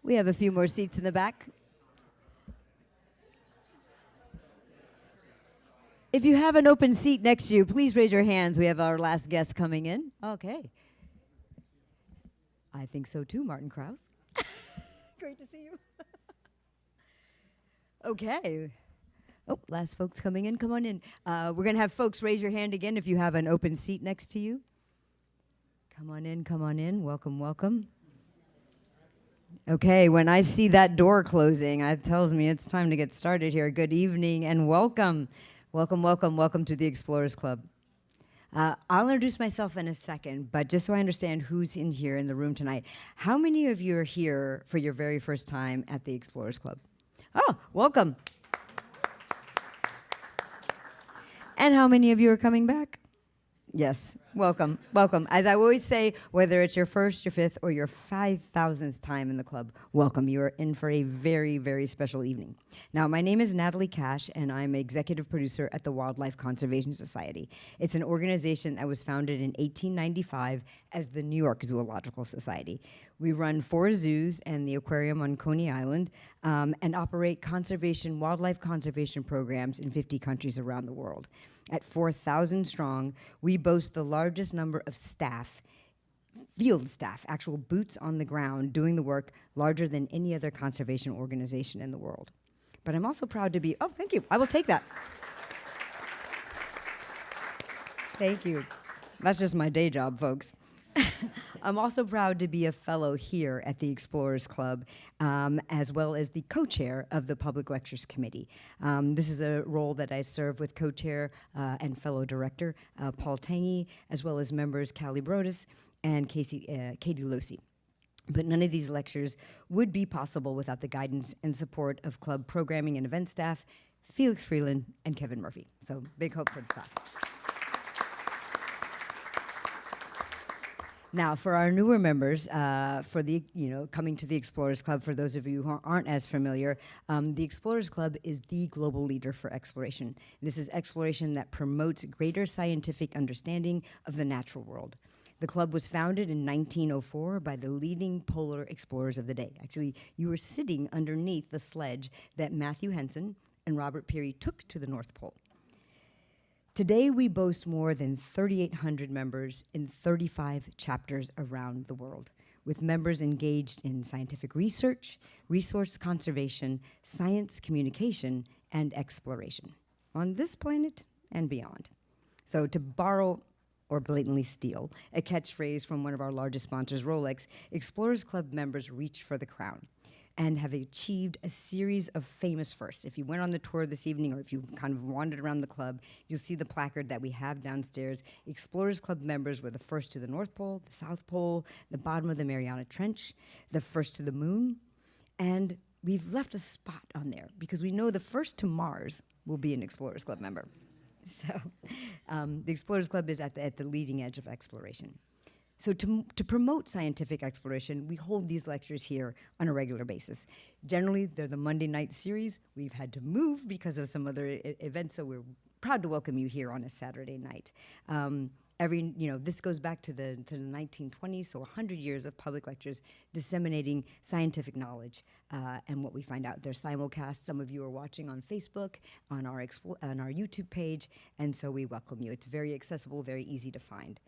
We have a few more seats in the back. If you have an open seat next to you, please raise your hands. We have our last guest coming in. Okay. I think so too, Martin Krause. Great to see you. Okay. Oh, last folks coming in. Come on in. We're going to have folks raise your hand again if you have an open seat next to you. Come on in, come on in. Welcome, welcome. Okay, when I see that door closing, it tells me it's time to get started here. Good evening and welcome. Welcome, welcome, welcome to the Explorers Club. I'll introduce myself in a second, but just so I understand who's in here in the room tonight, how many of you are here for your very first time at the Explorers Club? Oh, welcome. And how many of you are coming back? Yes, welcome, welcome. As I always say, whether it's your first, your fifth, or your 5,000th time in the club, welcome. You are in for a very, very special evening. Now, my name is Natalie Cash, and I'm executive producer at the Wildlife Conservation Society. It's an organization that was founded in 1895 as the New York Zoological Society. We run 4 zoos and the aquarium on Coney Island, and operate wildlife conservation programs in 50 countries around the world. At 4,000 strong, we boast the largest number of staff, field staff, actual boots on the ground doing the work, larger than any other conservation organization in the world. But I'm also proud to be, oh, thank you, I will take that. Thank you. That's just my day job, folks. I'm also proud to be a fellow here at the Explorers Club, as well as the co-chair of the Public Lectures Committee. This is a role that I serve with co-chair and fellow director Paul Tangy, as well as members Callie Brodus and Katie Losi. But none of these lectures would be possible without the guidance and support of club programming and event staff, Felix Freeland and Kevin Murphy. So big hope for the staff. Now, for our newer members, coming to the Explorers Club, for those of you who aren't as familiar, the Explorers Club is the global leader for exploration. This is exploration that promotes greater scientific understanding of the natural world. The club was founded in 1904 by the leading polar explorers of the day. Actually, you were sitting underneath the sledge that Matthew Henson and Robert Peary took to the North Pole. Today, we boast more than 3,800 members in 35 chapters around the world, with members engaged in scientific research, resource conservation, science communication, and exploration on this planet and beyond. So to borrow or blatantly steal a catchphrase from one of our largest sponsors, Rolex, Explorers Club members reach for the crown and have achieved a series of famous firsts. If you went on the tour this evening, or if you kind of wandered around the club, you'll see the placard that we have downstairs. Explorers Club members were the first to the North Pole, the South Pole, the bottom of the Mariana Trench, the first to the moon, and we've left a spot on there because we know the first to Mars will be an Explorers Club member. So the Explorers Club is at the leading edge of exploration. So to promote scientific exploration, we hold these lectures here on a regular basis. Generally, they're the Monday night series. We've had to move because of some other events, so we're proud to welcome you here on a Saturday night. This goes back to the 1920s, so 100 years of public lectures disseminating scientific knowledge and what we find out. They're simulcast. Some of you are watching on Facebook, on our YouTube page, and so we welcome you. It's very accessible, very easy to find.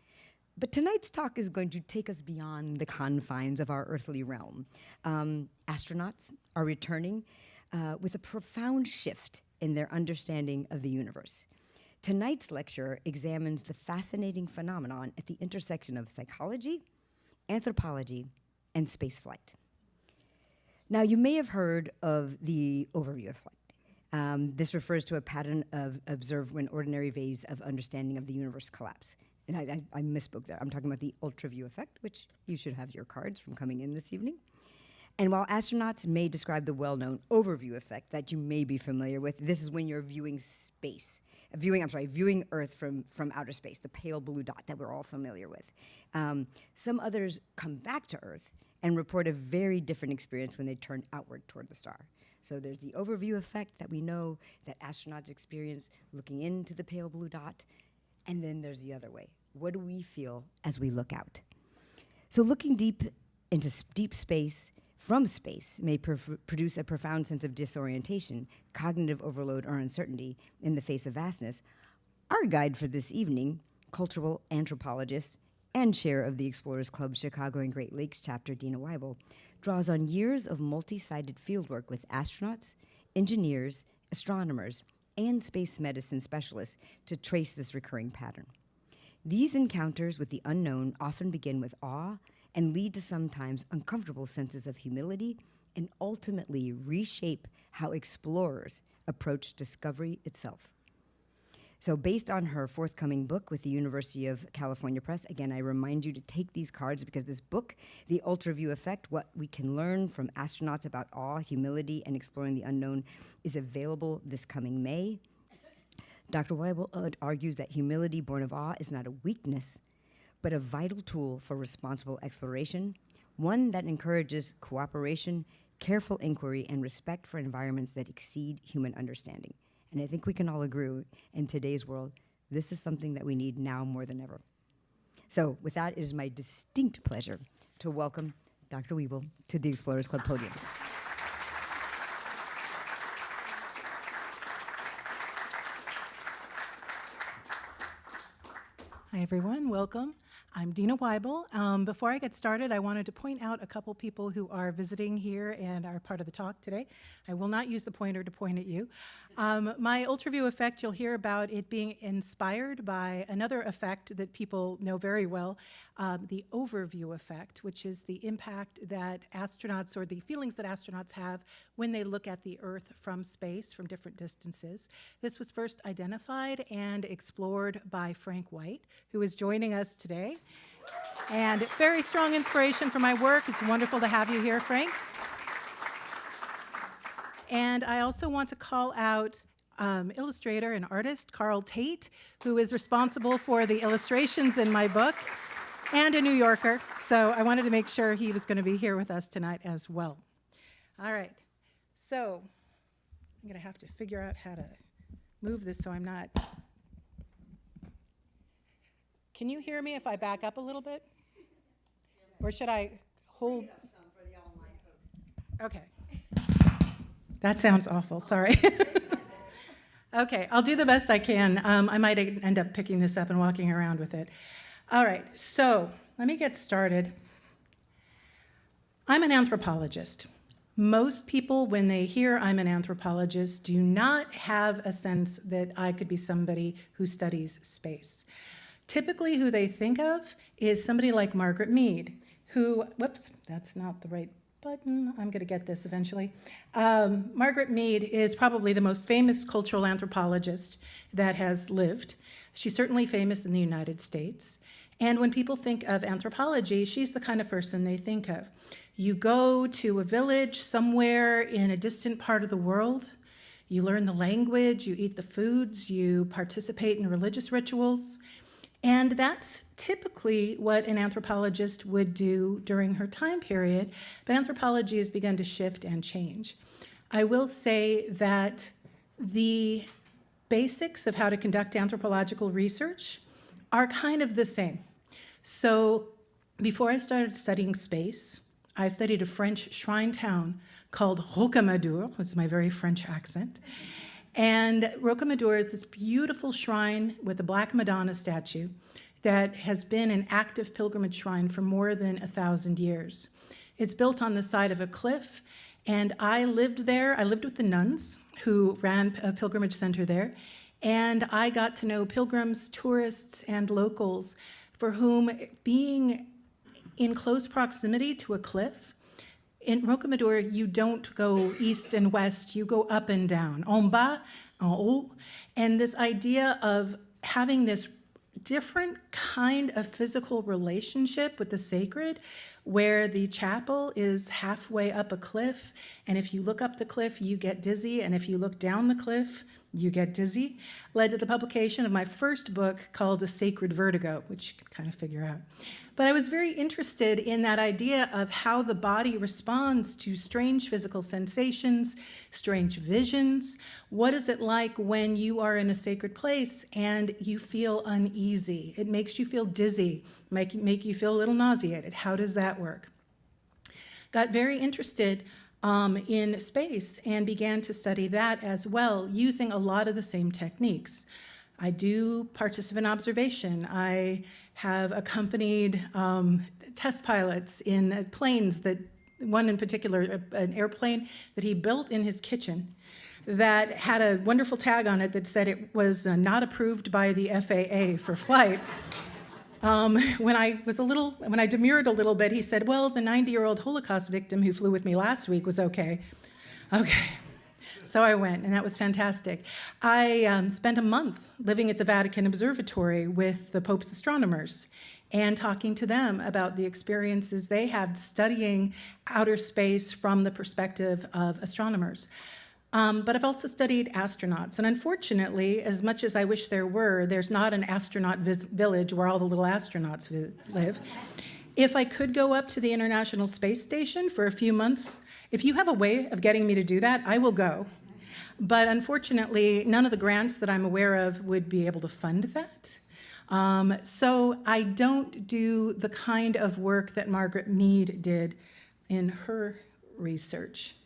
But tonight's talk is going to take us beyond the confines of our earthly realm. Astronauts are returning with a profound shift in their understanding of the universe. Tonight's lecture examines the fascinating phenomenon at the intersection of psychology, anthropology, and spaceflight. Now, you may have heard of the overview effect. This refers to a pattern observed when ordinary ways of understanding of the universe collapse. And I misspoke there. I'm talking about the Ultraview effect, which you should have your cards from coming in this evening. And while astronauts may describe the well-known overview effect that you may be familiar with, this is when you're viewing viewing Earth from outer space, the pale blue dot that we're all familiar with. Some others come back to Earth and report a very different experience when they turn outward toward the star. So there's the overview effect that we know that astronauts experience looking into the pale blue dot, and then there's the other way. What do we feel as we look out? So looking deep into deep space from space may produce a profound sense of disorientation, cognitive overload, or uncertainty in the face of vastness, our guide for this evening, cultural anthropologist and chair of the Explorers Club Chicago and Great Lakes chapter, Deana Weibel, draws on years of multi-sided fieldwork with astronauts, engineers, astronomers, and space medicine specialists to trace this recurring pattern. These encounters with the unknown often begin with awe and lead to sometimes uncomfortable senses of humility and ultimately reshape how explorers approach discovery itself. So based on her forthcoming book with the University of California Press, again, I remind you to take these cards because this book, The Ultraview Effect, What We Can Learn from Astronauts About Awe, Humility, and Exploring the Unknown, is available this coming May. Dr. Weibel argues that humility born of awe is not a weakness, but a vital tool for responsible exploration, one that encourages cooperation, careful inquiry, and respect for environments that exceed human understanding. And I think we can all agree in today's world, this is something that we need now more than ever. So with that, it is my distinct pleasure to welcome Dr. Weibel to the Explorers Club podium. Hi, everyone. Welcome. I'm Deana Weibel. Before I get started, I wanted to point out a couple people who are visiting here and are part of the talk today. I will not use the pointer to point at you. My Ultraview effect, you'll hear about it being inspired by another effect that people know very well, the overview effect, which is the impact that astronauts, or the feelings that astronauts have when they look at the Earth from space, from different distances. This was first identified and explored by Frank White, who is joining us today. And very strong inspiration for my work. It's wonderful to have you here, Frank. And I also want to call out illustrator and artist Carl Tate, who is responsible for the illustrations in my book, and a New Yorker. So I wanted to make sure he was going to be here with us tonight as well. All right. So I'm going to have to figure out how to move this so I'm not... Can you hear me if I back up a little bit? Or should I hold? Okay. That sounds awful, sorry. Okay, I'll do the best I can. I might end up picking this up and walking around with it. All right, so let me get started. I'm an anthropologist. Most people, when they hear I'm an anthropologist, do not have a sense that I could be somebody who studies space. Typically, who they think of is somebody like Margaret Mead, who, whoops, that's not the right button. I'm going to get this eventually. Margaret Mead is probably the most famous cultural anthropologist that has lived. She's certainly famous in the United States. And when people think of anthropology, she's the kind of person they think of. You go to a village somewhere in a distant part of the world, you learn the language, you eat the foods, you participate in religious rituals. And that's typically what an anthropologist would do during her time period, but anthropology has begun to shift and change. I will say that the basics of how to conduct anthropological research are kind of the same. So before I started studying space, I studied a French shrine town called Rocamadour. That's my very French accent. And Rocamadour is this beautiful shrine with a Black Madonna statue that has been an active pilgrimage shrine for more than 1,000 years. It's built on the side of a cliff, and I lived there. I lived with the nuns who ran a pilgrimage center there, and I got to know pilgrims, tourists, and locals for whom being in close proximity to a cliff, in Rocamadour, you don't go east and west, you go up and down, en bas, en haut. And this idea of having this different kind of physical relationship with the sacred, where the chapel is halfway up a cliff, and if you look up the cliff, you get dizzy, and if you look down the cliff, you get dizzy, led to the publication of my first book called A Sacred Vertigo, which you can kind of figure out. But I was very interested in that idea of how the body responds to strange physical sensations, strange visions. What is it like when you are in a sacred place and you feel uneasy? It makes you feel dizzy, make you feel a little nauseated. How does that work? got very interested in space and began to study that as well, using a lot of the same techniques. I do participant observation. I have accompanied test pilots in planes that, one in particular, an airplane that he built in his kitchen that had a wonderful tag on it that said it was not approved by the FAA for flight. When I demurred a little bit, he said, well, the 90-year-old Holocaust victim who flew with me last week was okay. Okay. So I went, and that was fantastic. I spent a month living at the Vatican Observatory with the Pope's astronomers and talking to them about the experiences they had studying outer space from the perspective of astronomers. But I've also studied astronauts, and unfortunately, as much as I wish there were, there's not an astronaut village where all the little astronauts live. If I could go up to the International Space Station for a few months, if you have a way of getting me to do that, I will go. But unfortunately, none of the grants that I'm aware of would be able to fund that. So I don't do the kind of work that Margaret Mead did in her research.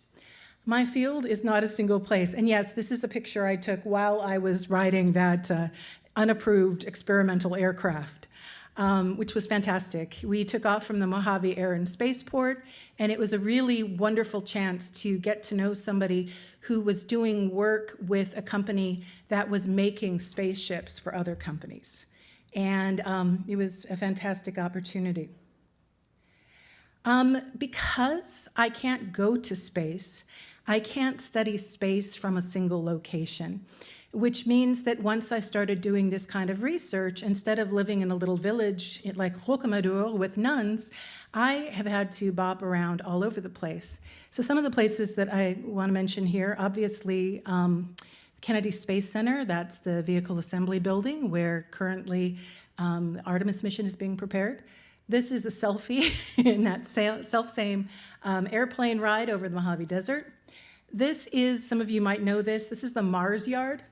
My field is not a single place. And yes, this is a picture I took while I was riding that unapproved experimental aircraft, which was fantastic. We took off from the Mojave Air and Spaceport, and it was a really wonderful chance to get to know somebody who was doing work with a company that was making spaceships for other companies. And it was a fantastic opportunity. Because I can't go to space, I can't study space from a single location, which means that once I started doing this kind of research, instead of living in a little village like Rocamadour with nuns, I have had to bop around all over the place. So some of the places that I want to mention here, obviously, Kennedy Space Center, that's the vehicle assembly building where currently the Artemis mission is being prepared. This is a selfie in that self-same airplane ride over the Mojave Desert. This is, some of you might know this is the Mars Yard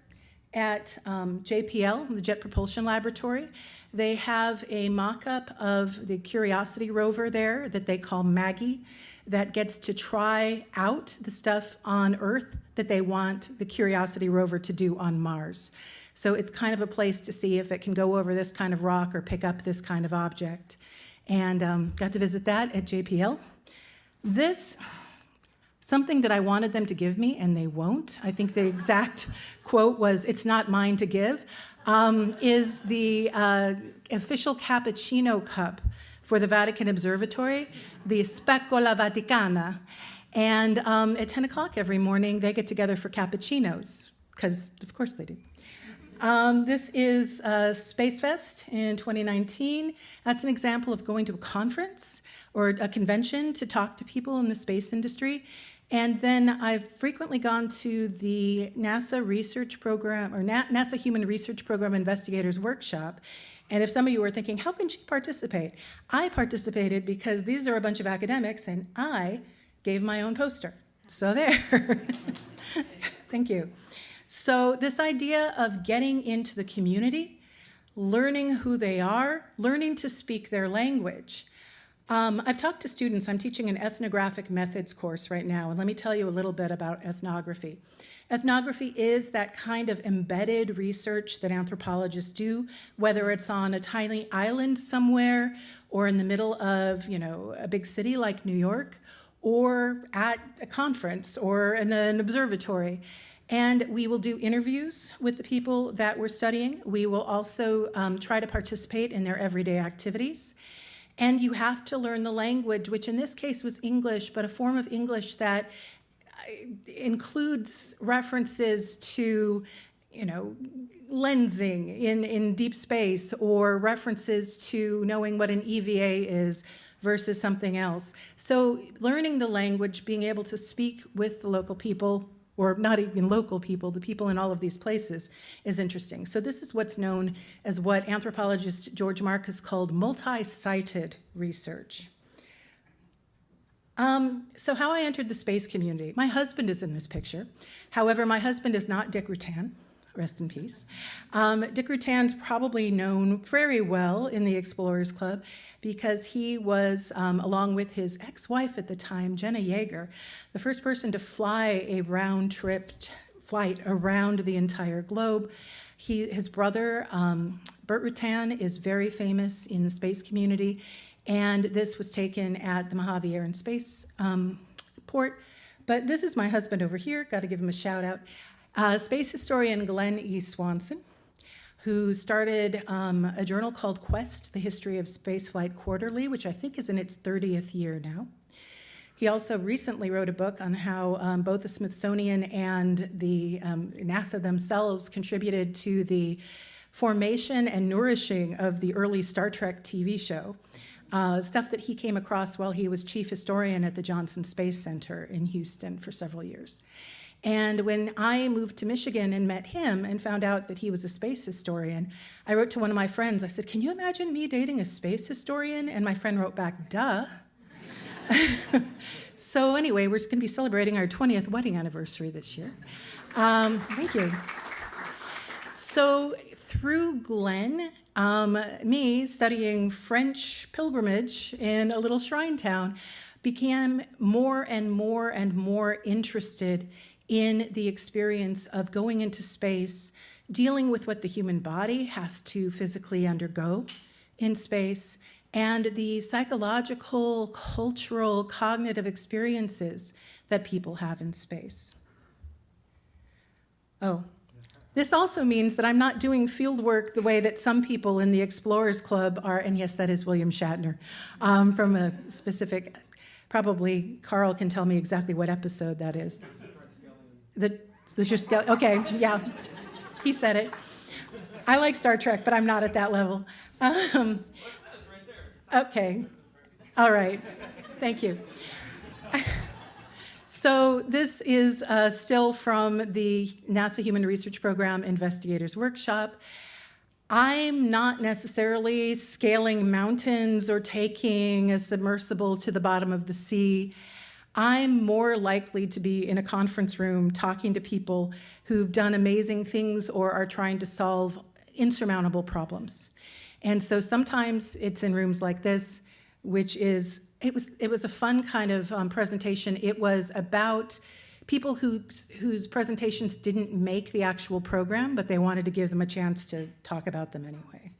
at JPL, the Jet Propulsion Laboratory. They have a mock-up of the Curiosity rover there that they call Maggie that gets to try out the stuff on Earth that they want the Curiosity rover to do on Mars. So it's kind of a place to see if it can go over this kind of rock or pick up this kind of object. And got to visit that at JPL. This, something that I wanted them to give me, and they won't, I think the exact quote was, "It's not mine to give," is the official cappuccino cup for the Vatican Observatory, the Specola Vaticana. And at 10 o'clock every morning, they get together for cappuccinos, because of course they do. This is Space Fest in 2019. That's an example of going to a conference or a convention to talk to people in the space industry. And then I've frequently gone to the NASA research program, or NASA Human Research Program Investigators Workshop. And if some of you are thinking, how can she participate? I participated because these are a bunch of academics and I gave my own poster. So there. Thank you. So this idea of getting into the community, learning who they are, learning to speak their language. I've talked to students. I'm teaching an ethnographic methods course right now, and let me tell you a little bit about ethnography. Ethnography is that kind of embedded research that anthropologists do, whether it's on a tiny island somewhere or in the middle of, a big city like New York, or at a conference or in an observatory. And we will do interviews with the people that we're studying. We will also try to participate in their everyday activities. And you have to learn the language, which in this case was English, but a form of English that includes references to, lensing in deep space, or references to knowing what an EVA is versus something else. So learning the language, being able to speak with the local people, or not even local people, the people in all of these places, is interesting. So this is what's known as what anthropologist George Marcus called multi-sited research. So how I entered the space community. My husband is in this picture. However, my husband is not Dick Rutan. rest in peace. Dick Rutan's probably known very well in the Explorers Club because he was, along with his ex-wife at the time, Jenna Yeager, the first person to fly a round-trip flight around the entire globe. His brother, Burt Rutan, is very famous in the space community, and this was taken at the Mojave Air and Space Port. But this is my husband over here, got to give him a shout out. Space historian Glenn E. Swanson, who started a journal called Quest, The History of Spaceflight Quarterly, which I think is in its 30th year now. He also recently wrote a book on how both the Smithsonian and the NASA themselves contributed to the formation and nourishing of the early Star Trek TV show, stuff that he came across while he was chief historian at the Johnson Space Center in Houston for several years. And when I moved to Michigan and met him and found out that he was a space historian, I wrote to one of my friends, I said, "Can you imagine me dating a space historian?" And my friend wrote back, "Duh." So anyway, we're going to be celebrating our 20th wedding anniversary this year. Thank you. So through Glenn, me studying French pilgrimage in a little shrine town became more and more and more interested in the experience of going into space, dealing with what the human body has to physically undergo in space, and the psychological, cultural, cognitive experiences that people have in space. Oh, this also means that I'm not doing field work the way that some people in the Explorers Club are, and yes, that is William Shatner, from a specific, probably Carl can tell me exactly what episode that is. Okay, yeah, he said it. I like Star Trek, but I'm not at that level. Okay, all right, thank you. So this is still from the NASA Human Research Program Investigators Workshop. I'm not necessarily scaling mountains or taking a submersible to the bottom of the sea. I'm more likely to be in a conference room talking to people who've done amazing things or are trying to solve insurmountable problems. And so sometimes it's in rooms like this, which is, it was a fun kind of presentation. It was about people whose presentations didn't make the actual program, but they wanted to give them a chance to talk about them anyway.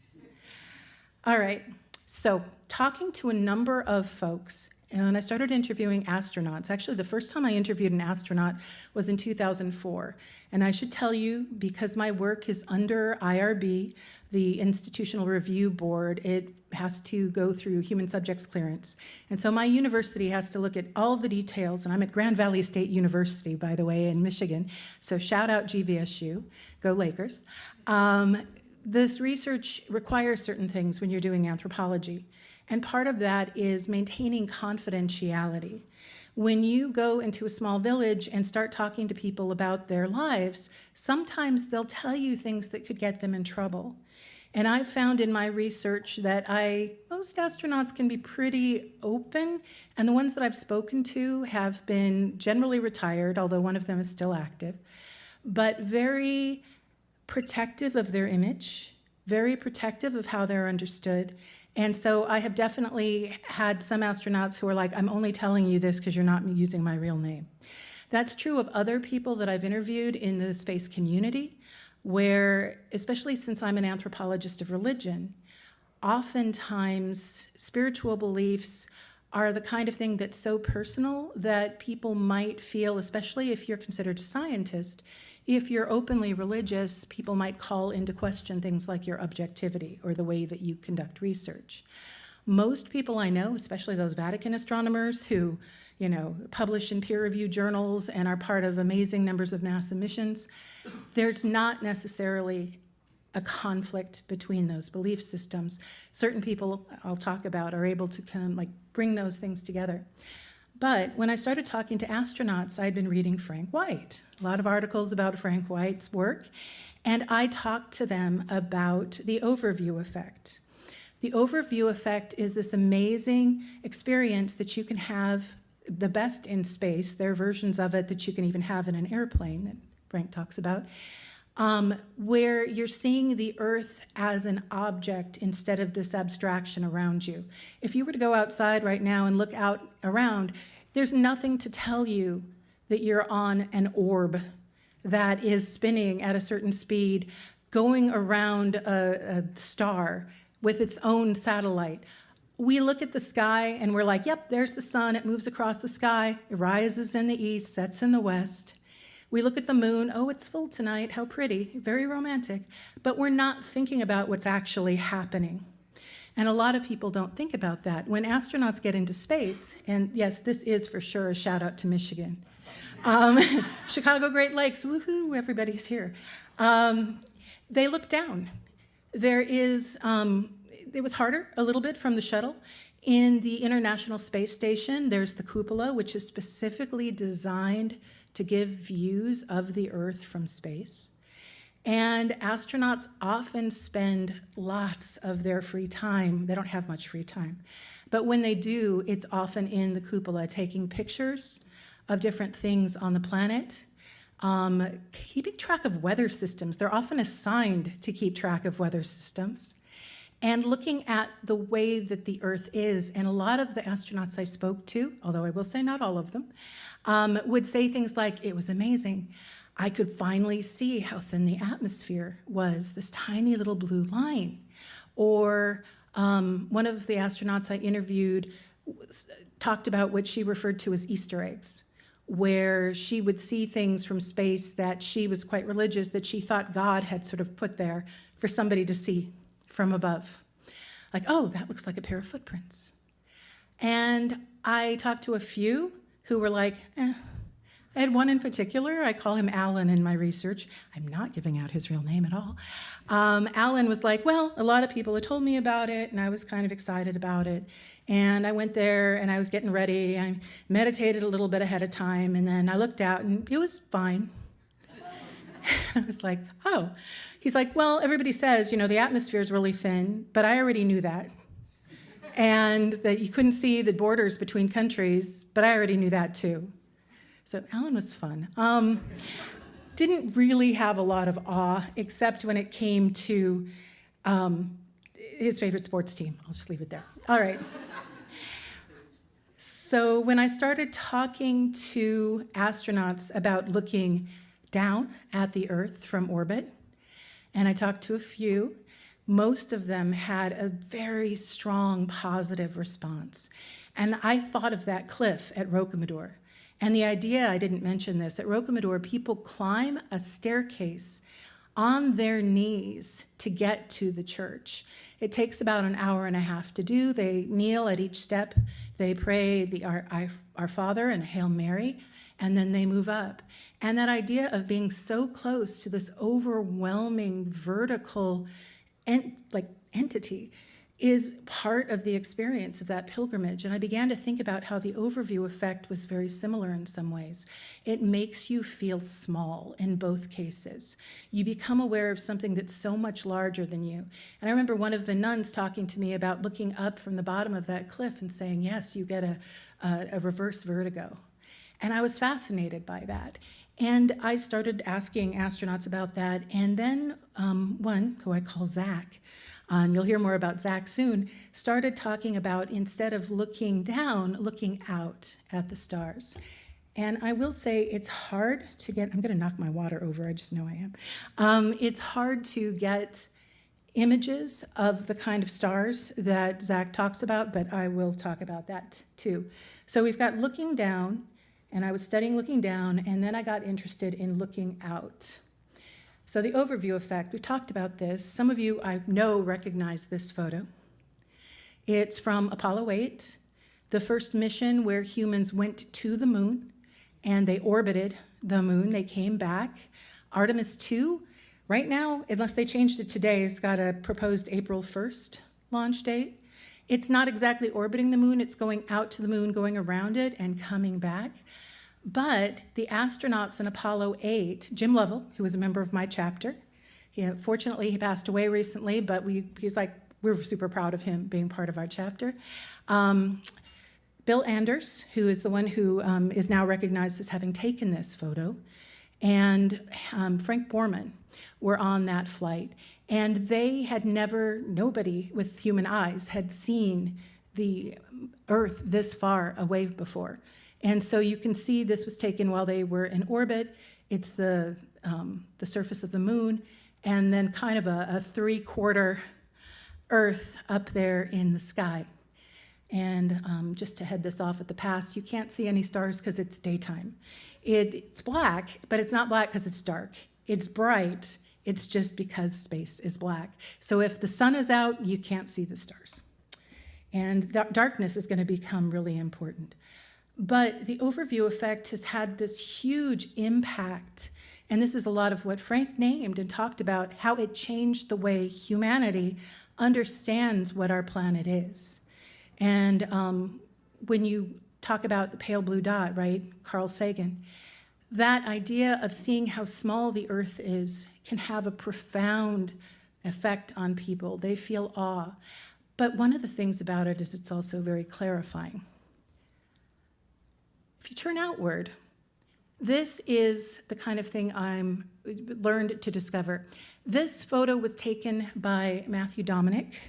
All right, so talking to a number of folks, and I started interviewing astronauts. Actually, the first time I interviewed an astronaut was in 2004. And I should tell you, because my work is under IRB, the Institutional Review Board, it has to go through human subjects clearance. And so my university has to look at all the details, and I'm at Grand Valley State University, by the way, in Michigan. So shout out GVSU, go Lakers. This research requires certain things when you're doing anthropology. And part of that is maintaining confidentiality. When you go into a small village and start talking to people about their lives, sometimes they'll tell you things that could get them in trouble. And I've found in my research that most astronauts can be pretty open, and the ones that I've spoken to have been generally retired, although one of them is still active, but very protective of their image, very protective of how they're understood. And so I have definitely had some astronauts who are like, "I'm only telling you this because you're not using my real name." That's true of other people that I've interviewed in the space community, where, especially since I'm an anthropologist of religion, oftentimes spiritual beliefs are the kind of thing that's so personal that people might feel, especially if you're considered a scientist, if you're openly religious, people might call into question things like your objectivity or the way that you conduct research. Most people I know, especially those Vatican astronomers who, publish in peer-reviewed journals and are part of amazing numbers of NASA missions, there's not necessarily a conflict between those belief systems. Certain people I'll talk about are able to bring those things together. But when I started talking to astronauts, I'd been reading Frank White, a lot of articles about Frank White's work, and I talked to them about the overview effect. The overview effect is this amazing experience that you can have the best in space. There are versions of it that you can even have in an airplane that Frank talks about. where you're seeing the Earth as an object instead of this abstraction around you. If you were to go outside right now and look out around, there's nothing to tell you that you're on an orb that is spinning at a certain speed, going around a star with its own satellite. We look at the sky and we're like, yep, there's the sun. It moves across the sky. It rises in the east, sets in the west. We look at the moon. Oh, it's full tonight. How pretty. Very romantic. But we're not thinking about what's actually happening. And a lot of people don't think about that. When astronauts get into space, and yes, this is for sure a shout out to Michigan. Chicago Great Lakes, woohoo, everybody's here. They look down. It was harder a little bit from the shuttle. In the International Space Station, there's the cupola, which is specifically designed to give views of the Earth from space. And astronauts often spend lots of their free time. They don't have much free time. But when they do, it's often in the cupola, taking pictures of different things on the planet, keeping track of weather systems. They're often assigned to keep track of weather systems, and looking at the way that the Earth is. And a lot of the astronauts I spoke to, although I will say not all of them, would say things like, it was amazing. I could finally see how thin the atmosphere was, this tiny little blue line. Or one of the astronauts I interviewed talked about what she referred to as Easter eggs, where she would see things from space that she was quite religious, that she thought God had sort of put there for somebody to see from above. Like, oh, that looks like a pair of footprints. And I talked to a few who were like, I had one in particular, I call him Alan in my research. I'm not giving out his real name at all. Alan was like, well, a lot of people had told me about it, and I was kind of excited about it. And I went there, and I was getting ready. I meditated a little bit ahead of time, and then I looked out, and it was fine. I was like, oh. He's like, well, everybody says, the atmosphere is really thin, but I already knew that. And that you couldn't see the borders between countries, but I already knew that too. So Alan was fun. Didn't really have a lot of awe, except when it came to his favorite sports team. I'll just leave it there. All right. So when I started talking to astronauts about looking down at the Earth from orbit, and I talked to a few, most of them had a very strong positive response. And I thought of that cliff at Rocamadour. And the idea, I didn't mention this, at Rocamadour, people climb a staircase on their knees to get to the church. It takes about an hour and a half to do. They kneel at each step. They pray Our Father and Hail Mary, and then they move up. And that idea of being so close to this overwhelming vertical entity is part of the experience of that pilgrimage. And I began to think about how the overview effect was very similar in some ways. It makes you feel small in both cases. You become aware of something that's so much larger than you. And I remember one of the nuns talking to me about looking up from the bottom of that cliff and saying, yes, you get a reverse vertigo. And I was fascinated by that. And I started asking astronauts about that. And then one, who I call Zach, and you'll hear more about Zach soon, started talking about, instead of looking down, looking out at the stars. And I will say it's hard to get, I'm going to knock my water over, I just know I am. It's hard to get images of the kind of stars that Zach talks about, but I will talk about that too. So we've got looking down, and I was studying looking down, and then I got interested in looking out. So the overview effect, we talked about this. Some of you I know recognize this photo. It's from Apollo 8, the first mission where humans went to the moon, and they orbited the moon. They came back. Artemis 2, right now, unless they changed it today, it's got a proposed April 1st launch date. It's not exactly orbiting the moon. It's going out to the moon, going around it, and coming back. But the astronauts in Apollo 8, Jim Lovell, who was a member of my chapter, fortunately he passed away recently, but we were super proud of him being part of our chapter. Bill Anders, who is the one who is now recognized as having taken this photo, and Frank Borman were on that flight. And they had nobody with human eyes had seen the Earth this far away before. And so you can see this was taken while they were in orbit. It's the surface of the moon, and then kind of a three-quarter Earth up there in the sky. And just to head this off at the pass, you can't see any stars because it's daytime. It's black, but it's not black because it's dark. It's bright, it's just because space is black. So if the sun is out, you can't see the stars. And that darkness is going to become really important. But the overview effect has had this huge impact, and this is a lot of what Frank named and talked about, how it changed the way humanity understands what our planet is. And when you talk about the pale blue dot, right, Carl Sagan, that idea of seeing how small the Earth is can have a profound effect on people. They feel awe. But one of the things about it is it's also very clarifying. If you turn outward, this is the kind of thing I'm learned to discover. This photo was taken by Matthew Dominic,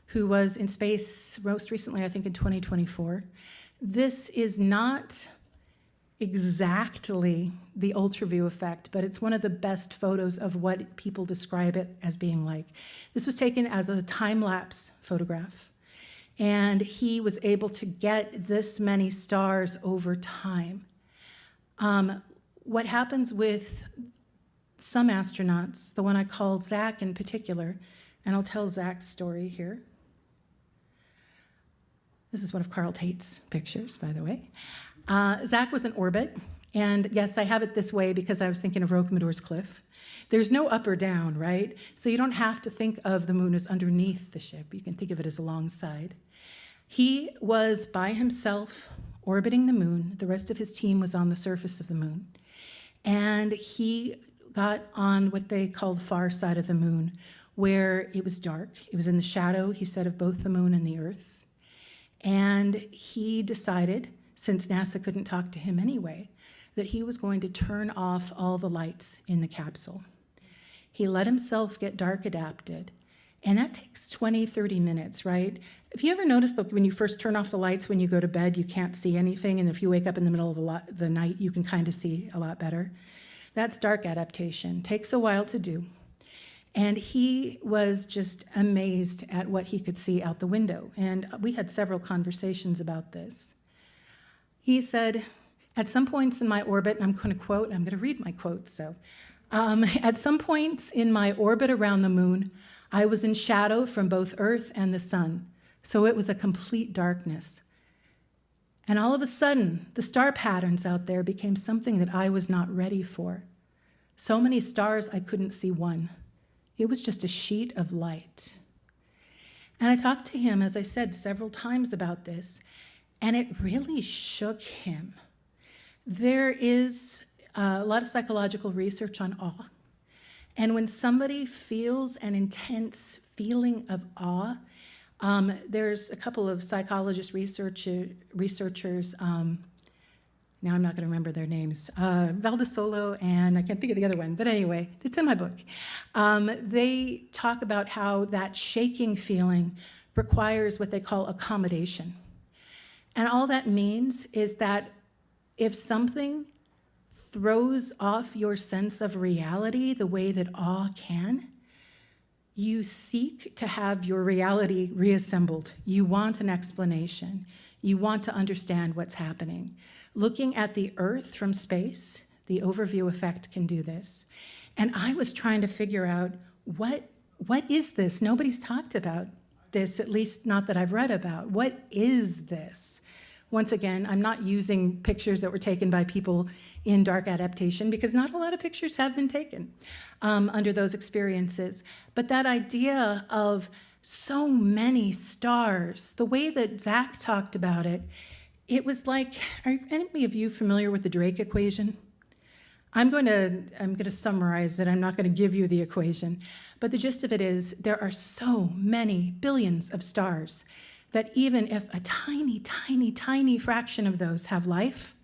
who was in space most recently, I think in 2024. This is not exactly the Ultraview effect, but it's one of the best photos of what people describe it as being like. This was taken as a time-lapse photograph, and he was able to get this many stars over time. What happens with some astronauts, the one I call Zach in particular, and I'll tell Zach's story here. This is one of Carl Tate's pictures, by the way. Zach was in orbit, and yes, I have it this way because I was thinking of Rocamadour's Cliff. There's no up or down, right? So you don't have to think of the moon as underneath the ship. You can think of it as alongside. He was by himself orbiting the moon. The rest of his team was on the surface of the moon. And he got on what they call the far side of the moon, where it was dark. It was in the shadow, he said, of both the moon and the Earth. And he decided, since NASA couldn't talk to him anyway, that he was going to turn off all the lights in the capsule. He let himself get dark adapted, and that takes 20, 30 minutes, right? If you ever noticed that when you first turn off the lights when you go to bed, you can't see anything, and if you wake up in the middle of the night, you can kind of see a lot better. That's dark adaptation. Takes a while to do. And he was just amazed at what he could see out the window. And we had several conversations about this. He said, at some points in my orbit, and I'm going to quote, I'm going to read my quotes, so. At some points in my orbit around the moon, I was in shadow from both Earth and the sun, so it was a complete darkness. And all of a sudden, the star patterns out there became something that I was not ready for. So many stars, I couldn't see one. It was just a sheet of light. And I talked to him, as I said, several times about this, and it really shook him. There is a lot of psychological research on awe. And when somebody feels an intense feeling of awe, there's a couple of psychologist researchers, now I'm not going to remember their names, Valdesolo, and I can't think of the other one, but anyway, it's in my book. They talk about how that shaking feeling requires what they call accommodation. And all that means is that if something throws off your sense of reality the way that awe can, you seek to have your reality reassembled. You want an explanation. You want to understand what's happening. Looking at the Earth from space, the overview effect can do this. And I was trying to figure out what is this? Nobody's talked about this, at least not that I've read about. What is this? Once again, I'm not using pictures that were taken by people in dark adaptation because not a lot of pictures have been taken under those experiences. But that idea of so many stars, the way that Zach talked about it, it was like, are any of you familiar with the Drake equation? I'm going to summarize it. I'm not going to give you the equation. But the gist of it is there are so many billions of stars that even if a tiny, tiny, tiny fraction of those have life,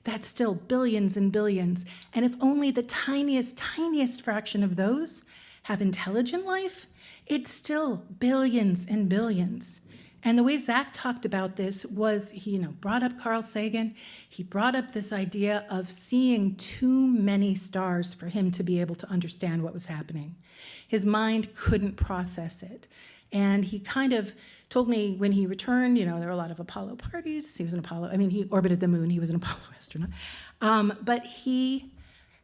that's still billions and billions. And if only the tiniest, tiniest fraction of those have intelligent life, it's still billions and billions. And the way Zach talked about this was he brought up Carl Sagan. He brought up this idea of seeing too many stars for him to be able to understand what was happening. His mind couldn't process it. And he kind of told me when he returned, there were a lot of Apollo parties. He was an Apollo, he orbited the moon. He was an Apollo astronaut. But he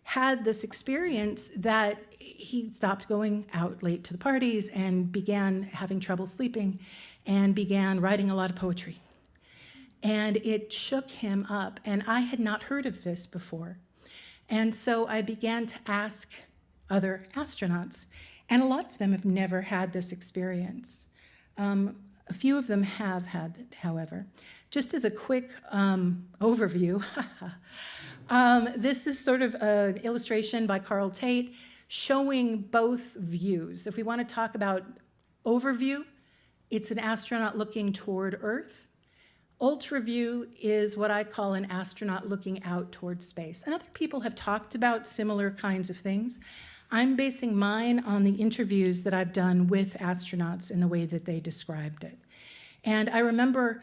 had this experience that he stopped going out late to the parties and began having trouble sleeping and began writing a lot of poetry. And it shook him up. And I had not heard of this before. And so I began to ask other astronauts. And a lot of them have never had this experience. A few of them have had it, however. Just as a quick overview, this is sort of an illustration by Carl Tate showing both views. If we want to talk about overview, it's an astronaut looking toward Earth. Ultraview is what I call an astronaut looking out toward space. And other people have talked about similar kinds of things. I'm basing mine on the interviews that I've done with astronauts in the way that they described it. And I remember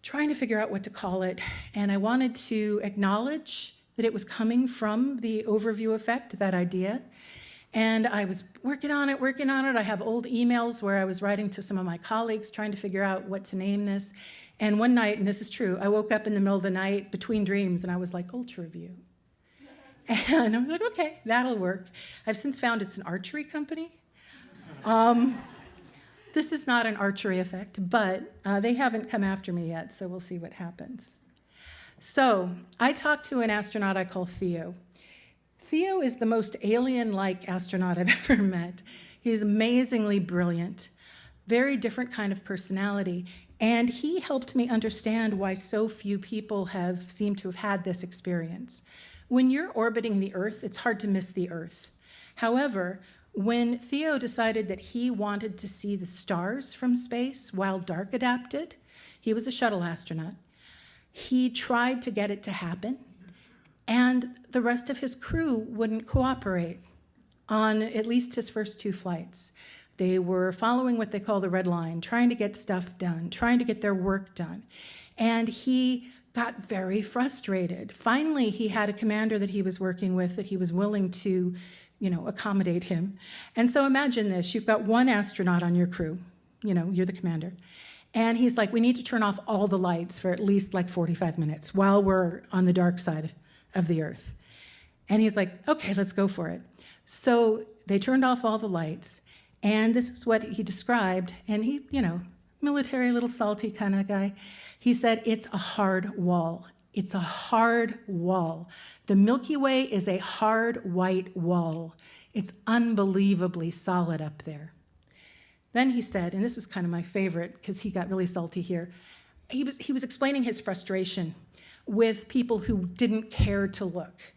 trying to figure out what to call it, and I wanted to acknowledge that it was coming from the overview effect, that idea. And I was working on it. I have old emails where I was writing to some of my colleagues trying to figure out what to name this. And one night, and this is true, I woke up in the middle of the night between dreams, and I was like, Ultraview. And I'm like, okay, that'll work. I've since found it's an archery company. This is not an archery effect, but they haven't come after me yet, so we'll see what happens. So I talked to an astronaut I call Theo. Theo is the most alien-like astronaut I've ever met. He's amazingly brilliant, very different kind of personality, and he helped me understand why so few people seem to have had this experience. When you're orbiting the Earth, it's hard to miss the Earth. However, when Theo decided that he wanted to see the stars from space while dark adapted, he was a shuttle astronaut, he tried to get it to happen, and the rest of his crew wouldn't cooperate on at least his first 2 flights. They were following what they call the red line, trying to get stuff done, trying to get their work done. And he got very frustrated. Finally, he had a commander that he was working with that he was willing to, accommodate him. And so imagine this, you've got one astronaut on your crew, you're the commander. And he's like, we need to turn off all the lights for at least like 45 minutes while we're on the dark side of the Earth. And he's like, okay, let's go for it. So they turned off all the lights, and this is what he described, and he, military, little salty kind of guy. He said, it's a hard wall. It's a hard wall. The Milky Way is a hard white wall. It's unbelievably solid up there. Then he said, and this was kind of my favorite because he got really salty here, he was explaining his frustration with people who didn't care to look.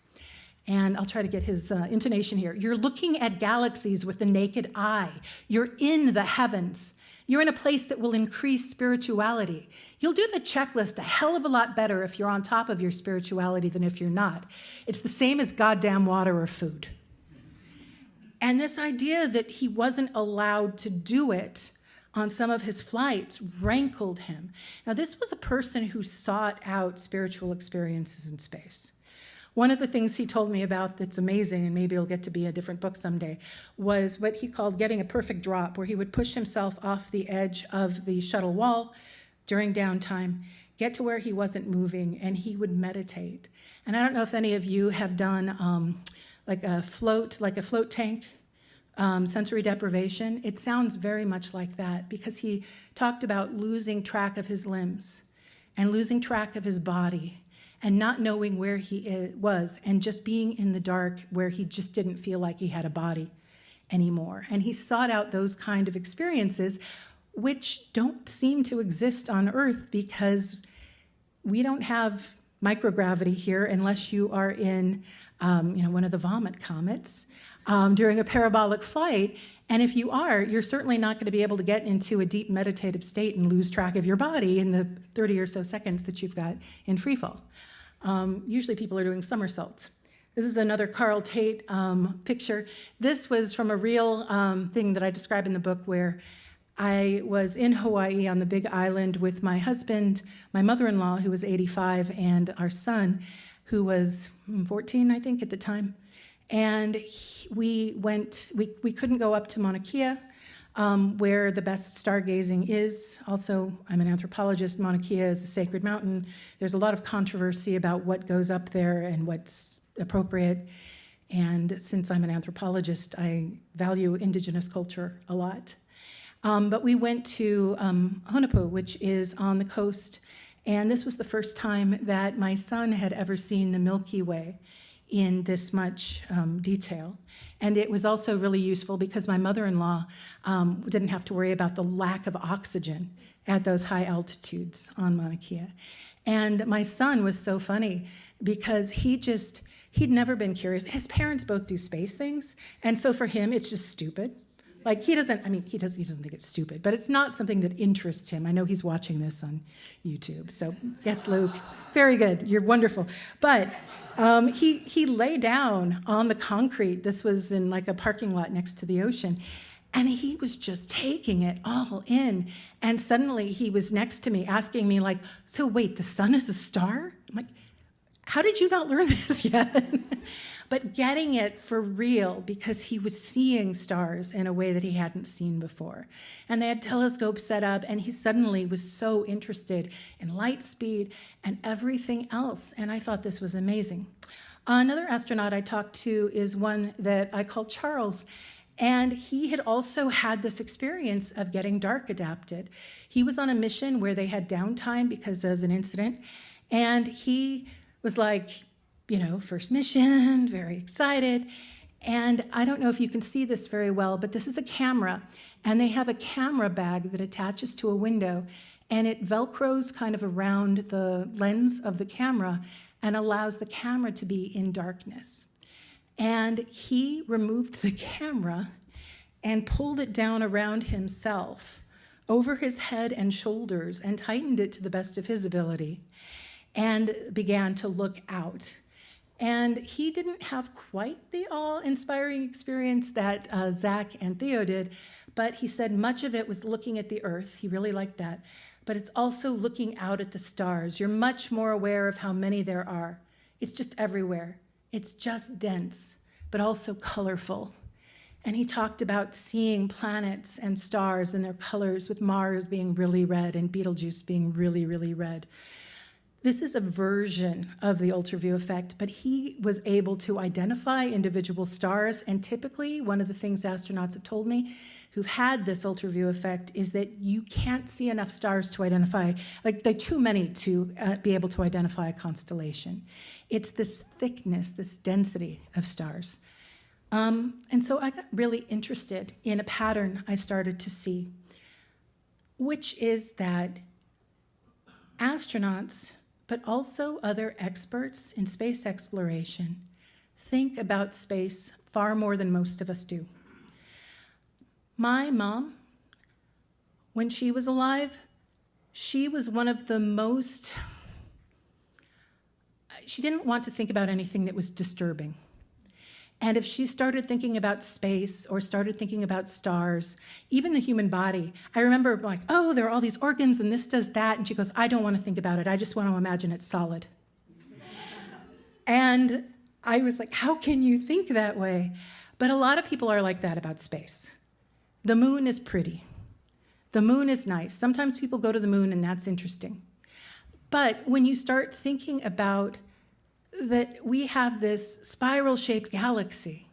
And I'll try to get his intonation here. You're looking at galaxies with the naked eye. You're in the heavens. You're in a place that will increase spirituality. You'll do the checklist a hell of a lot better if you're on top of your spirituality than if you're not. It's the same as goddamn water or food. And this idea that he wasn't allowed to do it on some of his flights rankled him. Now, this was a person who sought out spiritual experiences in space. One of the things he told me about that's amazing, and maybe it'll get to be a different book someday, was what he called getting a perfect drop, where he would push himself off the edge of the shuttle wall during downtime, get to where he wasn't moving, and he would meditate. And I don't know if any of you have done like a float tank, sensory deprivation. It sounds very much like that, because he talked about losing track of his limbs and losing track of his body and not knowing where he was, and just being in the dark where he just didn't feel like he had a body anymore. And he sought out those kind of experiences, which don't seem to exist on Earth, because we don't have microgravity here unless you are in one of the vomit comets during a parabolic flight. And if you are, you're certainly not going to be able to get into a deep meditative state and lose track of your body in the 30 or so seconds that you've got in free fall. usually people are doing somersaults. This is another Carl Tate picture. This was from a real thing that I describe in the book, where I was in Hawaii on the Big Island with my husband, my mother-in-law, who was 85, and our son, who was 14, I think, at the time. And we couldn't go up to Mauna Kea, where the best stargazing is. Also, I'm an anthropologist. Mauna Kea is a sacred mountain. There's a lot of controversy about what goes up there and what's appropriate. And since I'm an anthropologist, I value indigenous culture a lot. But we went to Honopu, which is on the coast, and this was the first time that my son had ever seen the Milky Way in this much detail. And it was also really useful because my mother-in-law didn't have to worry about the lack of oxygen at those high altitudes on Mauna Kea. And my son was so funny because he'd never been curious. His parents both do space things, and so for him, it's just stupid. Like he doesn't think it's stupid, but it's not something that interests him. I know he's watching this on YouTube, so yes, Luke, very good, you're wonderful. But he lay down on the concrete. This was in like a parking lot next to the ocean, and he was just taking it all in. And suddenly he was next to me asking me like, so wait, the sun is a star? I'm like, how did you not learn this yet? But getting it for real because he was seeing stars in a way that he hadn't seen before. And they had telescopes set up, and he suddenly was so interested in light speed and everything else. And I thought this was amazing. Another astronaut I talked to is one that I call Charles. And he had also had this experience of getting dark adapted. He was on a mission where they had downtime because of an incident. And he was like, first mission, very excited. And I don't know if you can see this very well, but this is a camera. And they have a camera bag that attaches to a window. And it Velcros kind of around the lens of the camera and allows the camera to be in darkness. And he removed the camera and pulled it down around himself, over his head and shoulders, and tightened it to the best of his ability, and began to look out. And he didn't have quite the awe-inspiring experience that Zach and Theo did, but he said much of it was looking at the Earth. He really liked that. But it's also looking out at the stars. You're much more aware of how many there are. It's just everywhere. It's just dense, but also colorful. And he talked about seeing planets and stars and their colors, with Mars being really red and Betelgeuse being really, really red. This is a version of the Ultraview effect, but he was able to identify individual stars, and typically one of the things astronauts have told me who've had this Ultraview effect is that you can't see enough stars to identify, like they're too many to be able to identify a constellation. It's this thickness, this density of stars. And so I got really interested in a pattern I started to see, which is that astronauts, but also other experts in space exploration, think about space far more than most of us do. My mom, when she was alive, she was one of the most, she didn't want to think about anything that was disturbing. And if she started thinking about space or started thinking about stars, even the human body, I remember like, oh, there are all these organs and this does that. And she goes, I don't want to think about it. I just want to imagine it's solid. And I was like, how can you think that way? But a lot of people are like that about space. The moon is pretty. The moon is nice. Sometimes people go to the moon and that's interesting. But when you start thinking about that we have this spiral-shaped galaxy,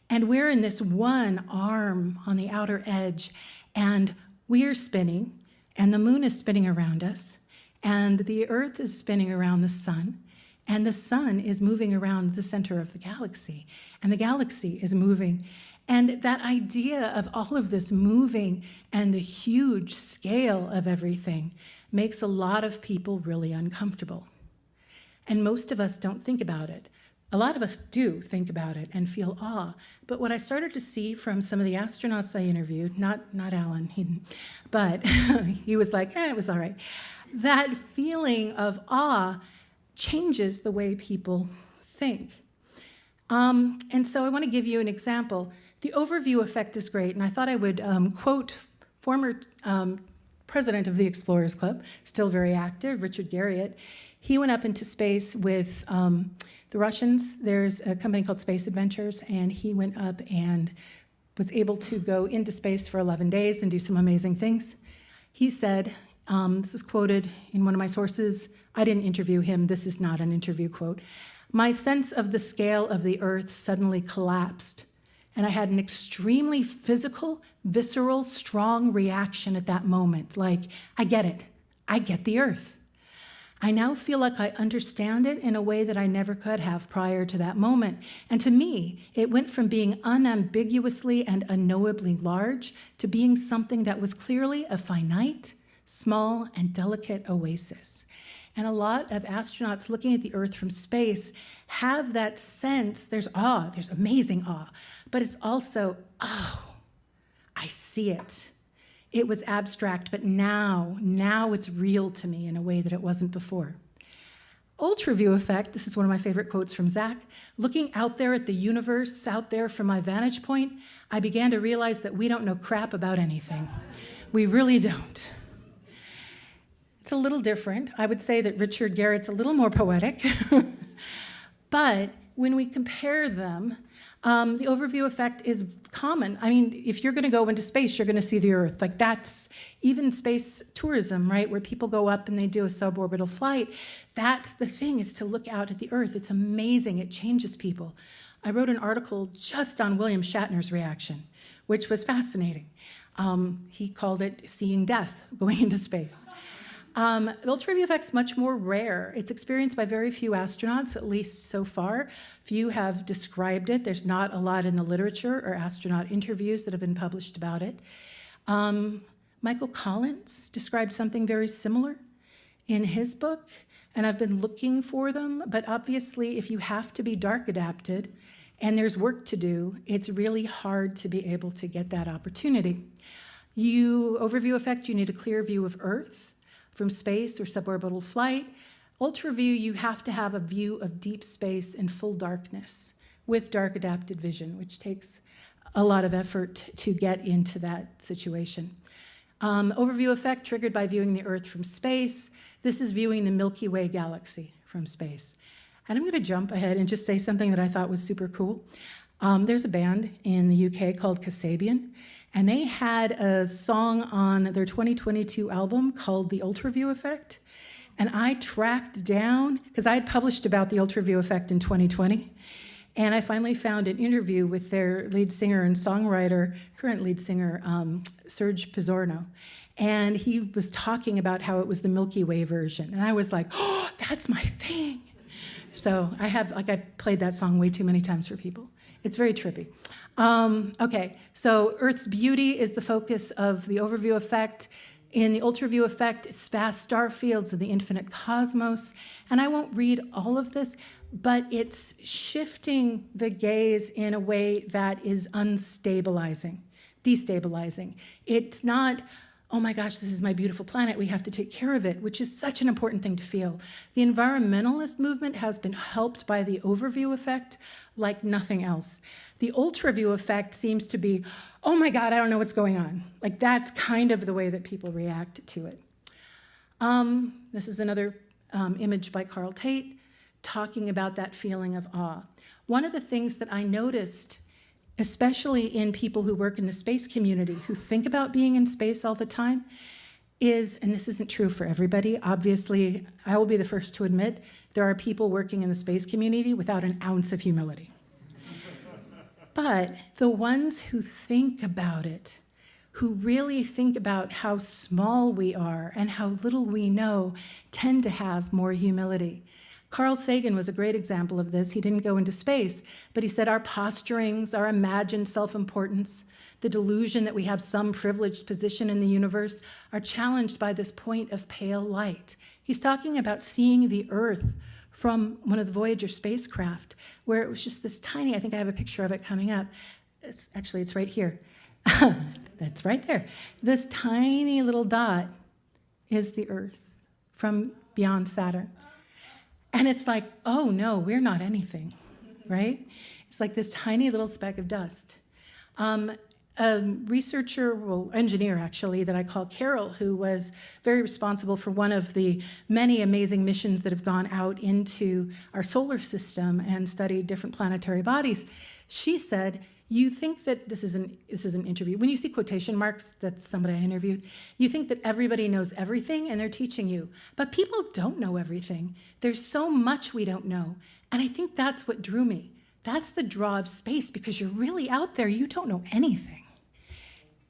and we're in this one arm on the outer edge, and we're spinning, and the moon is spinning around us, and the Earth is spinning around the sun, and the sun is moving around the center of the galaxy, and the galaxy is moving. And that idea of all of this moving and the huge scale of everything makes a lot of people really uncomfortable. And most of us don't think about it. A lot of us do think about it and feel awe. But what I started to see from some of the astronauts I interviewed, not Alan, but he was like, it was all right. That feeling of awe changes the way people think. And so I want to give you an example. The overview effect is great, and I thought I would quote former president of the Explorers Club, still very active, Richard Garriott. He went up into space with the Russians. There's a company called Space Adventures, and he went up and was able to go into space for 11 days and do some amazing things. He said, this was quoted in one of my sources, I didn't interview him, this is not an interview quote, "My sense of the scale of the Earth suddenly collapsed, and I had an extremely physical, visceral, strong reaction at that moment, like, I get it, I get the Earth. I now feel like I understand it in a way that I never could have prior to that moment. And to me, it went from being unambiguously and unknowably large to being something that was clearly a finite, small, and delicate oasis." And a lot of astronauts looking at the Earth from space have that sense, there's awe, there's amazing awe, but it's also, oh, I see it. It was abstract, but now it's real to me in a way that it wasn't before. Ultraview effect, this is one of my favorite quotes from Zach. "Looking out there at the universe, out there from my vantage point, I began to realize that we don't know crap about anything. We really don't." It's a little different. I would say that Richard Garriott's a little more poetic. But when we compare them, the overview effect is common. I mean, if you're going to go into space, you're going to see the Earth. Like that's even space tourism, right? Where people go up and they do a suborbital flight. That's the thing, is to look out at the Earth. It's amazing. It changes people. I wrote an article just on William Shatner's reaction, which was fascinating. He called it seeing death going into space. The ultraview effect's much more rare. It's experienced by very few astronauts, at least so far. Few have described it. There's not a lot in the literature or astronaut interviews that have been published about it. Michael Collins described something very similar in his book, and I've been looking for them, but obviously if you have to be dark adapted and there's work to do, it's really hard to be able to get that opportunity. Overview effect, you need a clear view of Earth from space or suborbital flight. Ultraview, you have to have a view of deep space in full darkness with dark adapted vision, which takes a lot of effort to get into that situation. Overview effect triggered by viewing the Earth from space. This is viewing the Milky Way galaxy from space. And I'm going to jump ahead and just say something that I thought was super cool. There's a band in the UK called Kasabian, and they had a song on their 2022 album called The Ultraview Effect. And I tracked down, because I had published about the ultraview effect in 2020, and I finally found an interview with their lead singer and songwriter, current lead singer, Serge Pizzorno. And he was talking about how it was the Milky Way version. And I was like, oh, that's my thing. So I played that song way too many times for people. It's very trippy. Okay, so Earth's beauty is the focus of the overview effect. In the ultraview effect, it's vast star fields and the infinite cosmos. And I won't read all of this, but it's shifting the gaze in a way that is unstabilizing, destabilizing. It's not, oh my gosh, this is my beautiful planet, we have to take care of it, which is such an important thing to feel. The environmentalist movement has been helped by the overview effect like nothing else. The ultraview effect seems to be, oh my God, I don't know what's going on. Like that's kind of the way that people react to it. This is another image by Carl Tate talking about that feeling of awe. One of the things that I noticed, especially in people who work in the space community, who think about being in space all the time, is, and this isn't true for everybody, obviously, I will be the first to admit, there are people working in the space community without an ounce of humility. But the ones who think about it, who really think about how small we are and how little we know, tend to have more humility. Carl Sagan was a great example of this. He didn't go into space, but he said our posturings, our imagined self-importance, the delusion that we have some privileged position in the universe are challenged by this point of pale light. He's talking about seeing the Earth from one of the Voyager spacecraft, where it was just this tiny, I think I have a picture of it coming up. It's right here. That's right there. This tiny little dot is the Earth from beyond Saturn. And it's like, oh no, we're not anything, right? It's like this tiny little speck of dust. A researcher, well, engineer actually, that I call Carol, who was very responsible for one of the many amazing missions that have gone out into our solar system and studied different planetary bodies. She said, you think that, this is an interview, when you see quotation marks, that's somebody I interviewed, you think that everybody knows everything and they're teaching you, but people don't know everything. There's so much we don't know. And I think that's what drew me. That's the draw of space, because you're really out there, you don't know anything.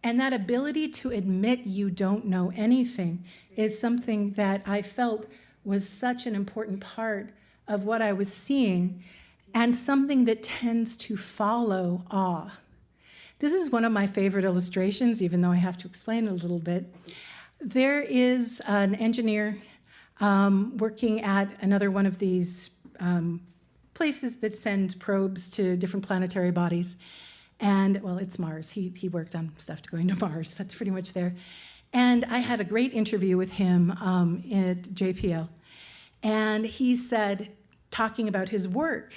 And that ability to admit you don't know anything is something that I felt was such an important part of what I was seeing, and something that tends to follow awe. This is one of my favorite illustrations, even though I have to explain it a little bit. There is an engineer working at another one of these places that send probes to different planetary bodies. And, well, it's Mars. He worked on stuff going to Mars. That's pretty much there. And I had a great interview with him at JPL. And he said, talking about his work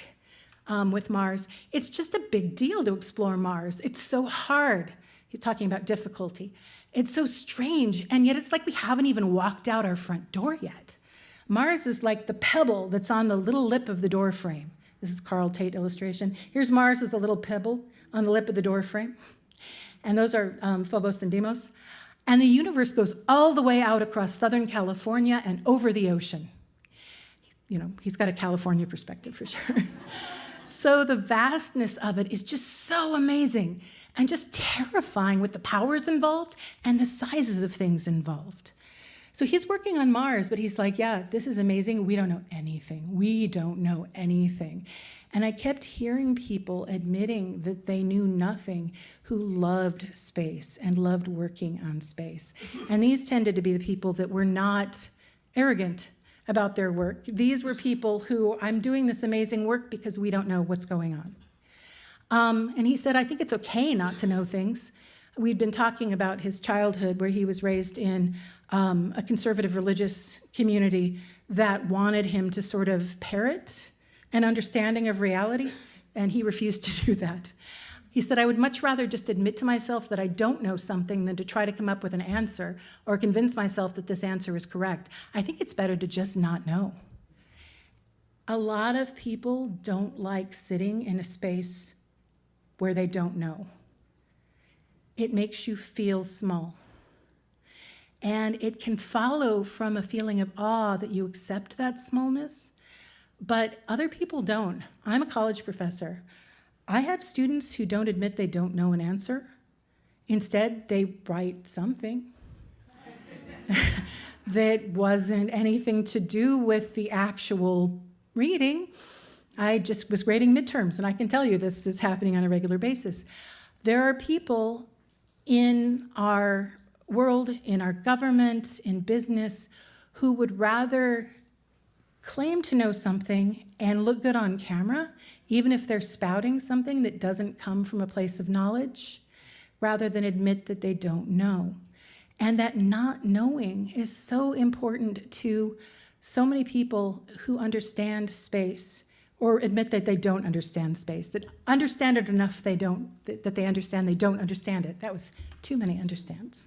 with Mars, it's just a big deal to explore Mars. It's so hard. He's talking about difficulty. It's so strange, and yet it's like we haven't even walked out our front door yet. Mars is like the pebble that's on the little lip of the door frame. This is Carl Tate illustration. Here's Mars as a little pebble on the lip of the door frame. And those are Phobos and Deimos. And the universe goes all the way out across Southern California and over the ocean. He's got a California perspective for sure. So the vastness of it is just so amazing and just terrifying with the powers involved and the sizes of things involved. So he's working on Mars, but he's like, yeah, this is amazing. We don't know anything. We don't know anything. And I kept hearing people admitting that they knew nothing who loved space and loved working on space. And these tended to be the people that were not arrogant about their work. These were people who, I'm doing this amazing work because we don't know what's going on. And he said, I think it's okay not to know things. We'd been talking about his childhood, where he was raised in a conservative religious community that wanted him to sort of parrot an understanding of reality, and he refused to do that. He said, I would much rather just admit to myself that I don't know something than to try to come up with an answer or convince myself that this answer is correct. I think it's better to just not know. A lot of people don't like sitting in a space where they don't know. It makes you feel small. And it can follow from a feeling of awe that you accept that smallness, but other people don't. I'm a college professor. I have students who don't admit they don't know an answer. Instead, they write something that wasn't anything to do with the actual reading. I just was grading midterms, and I can tell you this is happening on a regular basis. There are people in our world, in our government, in business, who would rather claim to know something and look good on camera, even if they're spouting something that doesn't come from a place of knowledge, rather than admit that they don't know. And that not knowing is so important to so many people who understand space, or admit that they don't understand space, that understand it enough that they understand they don't understand it. That was too many understands.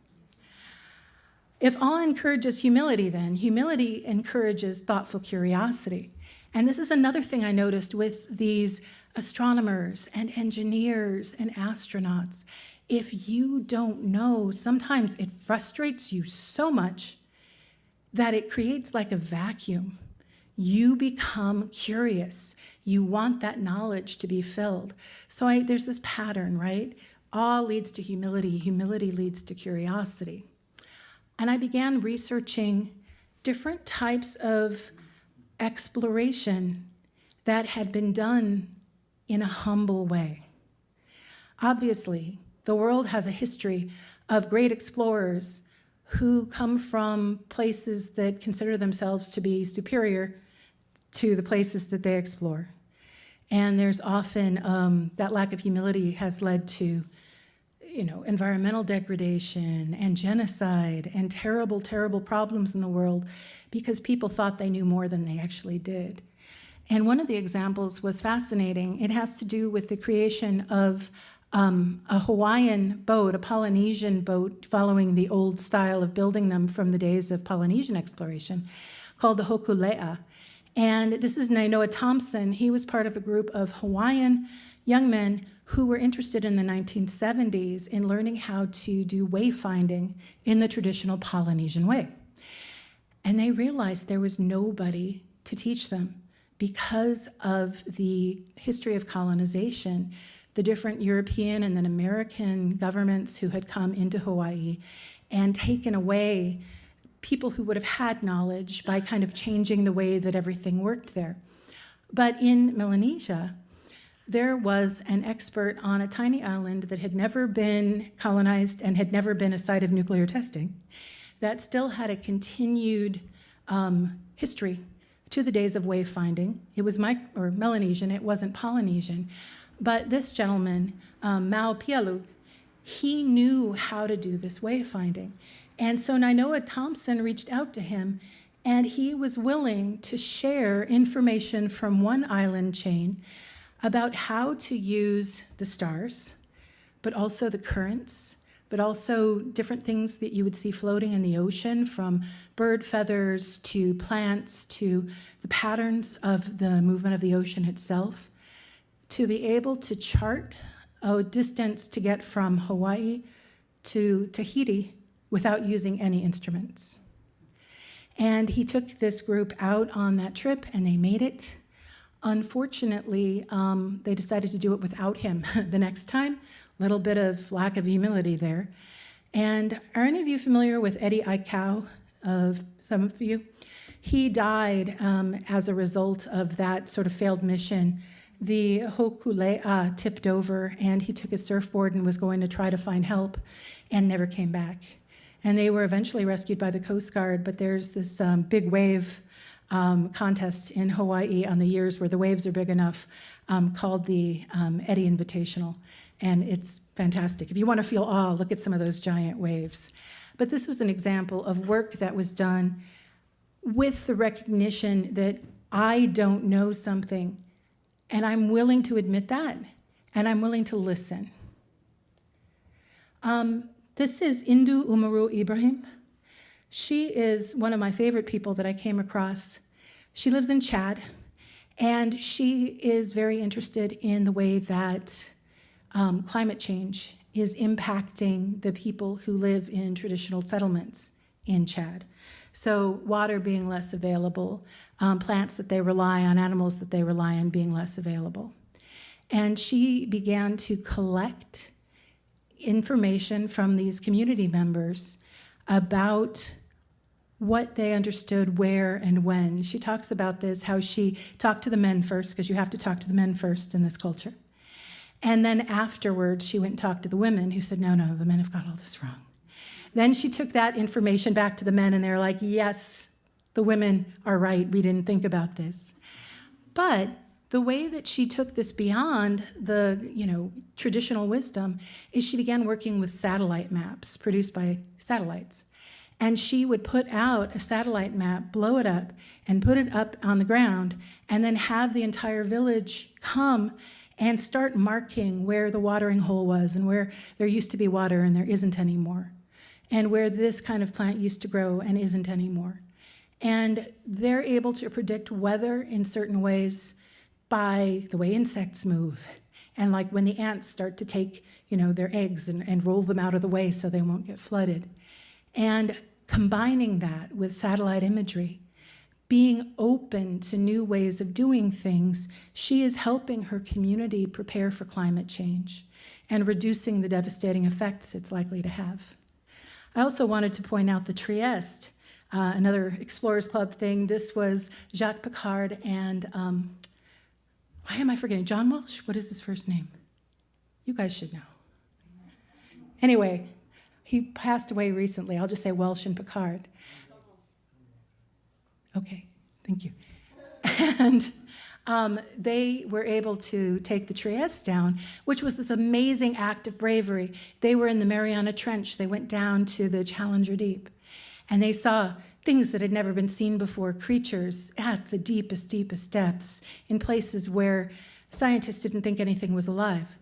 If awe encourages humility, then humility encourages thoughtful curiosity. And this is another thing I noticed with these astronomers and engineers and astronauts. If you don't know, sometimes it frustrates you so much that it creates like a vacuum. You become curious. You want that knowledge to be filled. So there's this pattern, right? Awe leads to humility. Humility leads to curiosity. And I began researching different types of exploration that had been done in a humble way. Obviously, the world has a history of great explorers who come from places that consider themselves to be superior to the places that they explore. And there's often that lack of humility has led to environmental degradation and genocide and terrible, terrible problems in the world because people thought they knew more than they actually did. And one of the examples was fascinating. It has to do with the creation of a Hawaiian boat, a Polynesian boat, following the old style of building them from the days of Polynesian exploration, called the Hokulea. And this is Nainoa Thompson. He was part of a group of Hawaiian young men who were interested in the 1970s in learning how to do wayfinding in the traditional Polynesian way. And they realized there was nobody to teach them because of the history of colonization, the different European and then American governments who had come into Hawaii and taken away people who would have had knowledge by kind of changing the way that everything worked there. But in Melanesia, there was an expert on a tiny island that had never been colonized and had never been a site of nuclear testing that still had a continued history to the days of wayfinding. It was Melanesian, it wasn't Polynesian. But this gentleman, Mau Pialu, he knew how to do this wayfinding. And so Nainoa Thompson reached out to him, and he was willing to share information from one island chain about how to use the stars, but also the currents, but also different things that you would see floating in the ocean, from bird feathers to plants to the patterns of the movement of the ocean itself, to be able to chart a distance to get from Hawaii to Tahiti without using any instruments. And he took this group out on that trip, and they made it. Unfortunately, they decided to do it without him the next time. A little bit of lack of humility there. And are any of you familiar with Eddie Aikau? Some of you? He died as a result of that sort of failed mission. The Hokulea tipped over, and he took his surfboard and was going to try to find help and never came back. And they were eventually rescued by the Coast Guard, but there's this big wave contest in Hawaii on the years where the waves are big enough, called the Eddie Invitational. And it's fantastic. If you want to feel awe, look at some of those giant waves. But this was an example of work that was done with the recognition that I don't know something, and I'm willing to admit that, and I'm willing to listen. This is Indu Umaru Ibrahim. She is one of my favorite people that I came across. She lives in Chad, and she is very interested in the way that climate change is impacting the people who live in traditional settlements in Chad. So water being less available, plants that they rely on, animals that they rely on being less available. And she began to collect information from these community members about what they understood, where and when. She talks about this, how she talked to the men first, because you have to talk to the men first in this culture. And then afterwards, she went and talked to the women, who said, no, the men have got all this wrong. Then she took that information back to the men, and they're like, yes, the women are right, we didn't think about this. But the way that she took this beyond the traditional wisdom is she began working with satellite maps produced by satellites. And she would put out a satellite map, blow it up, and put it up on the ground, and then have the entire village come and start marking where the watering hole was, and where there used to be water and there isn't anymore, and where this kind of plant used to grow and isn't anymore. And they're able to predict weather in certain ways by the way insects move, and like when the ants start to take their eggs and roll them out of the way so they won't get flooded. And combining that with satellite imagery, being open to new ways of doing things, she is helping her community prepare for climate change and reducing the devastating effects it's likely to have. I also wanted to point out the Trieste, another Explorers Club thing. This was Jacques Piccard and, why am I forgetting? John Welsh? What is his first name? You guys should know. Anyway, he passed away recently. I'll just say Welsh and Piccard. Okay, thank you. And they were able to take the Trieste down, which was this amazing act of bravery. They were in the Mariana Trench. They went down to the Challenger Deep. And they saw things that had never been seen before, creatures at the deepest, deepest depths, in places where scientists didn't think anything was alive.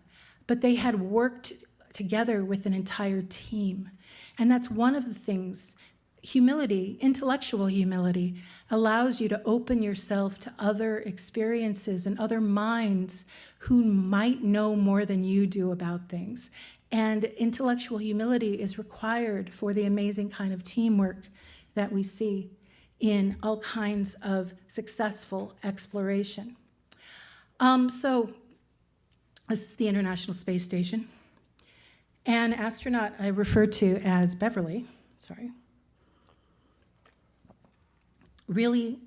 But they had worked together with an entire team. And that's one of the things, humility, intellectual humility, allows you to open yourself to other experiences and other minds who might know more than you do about things. And intellectual humility is required for the amazing kind of teamwork that we see in all kinds of successful exploration. So this is the International Space Station. And astronaut I refer to as Beverly, really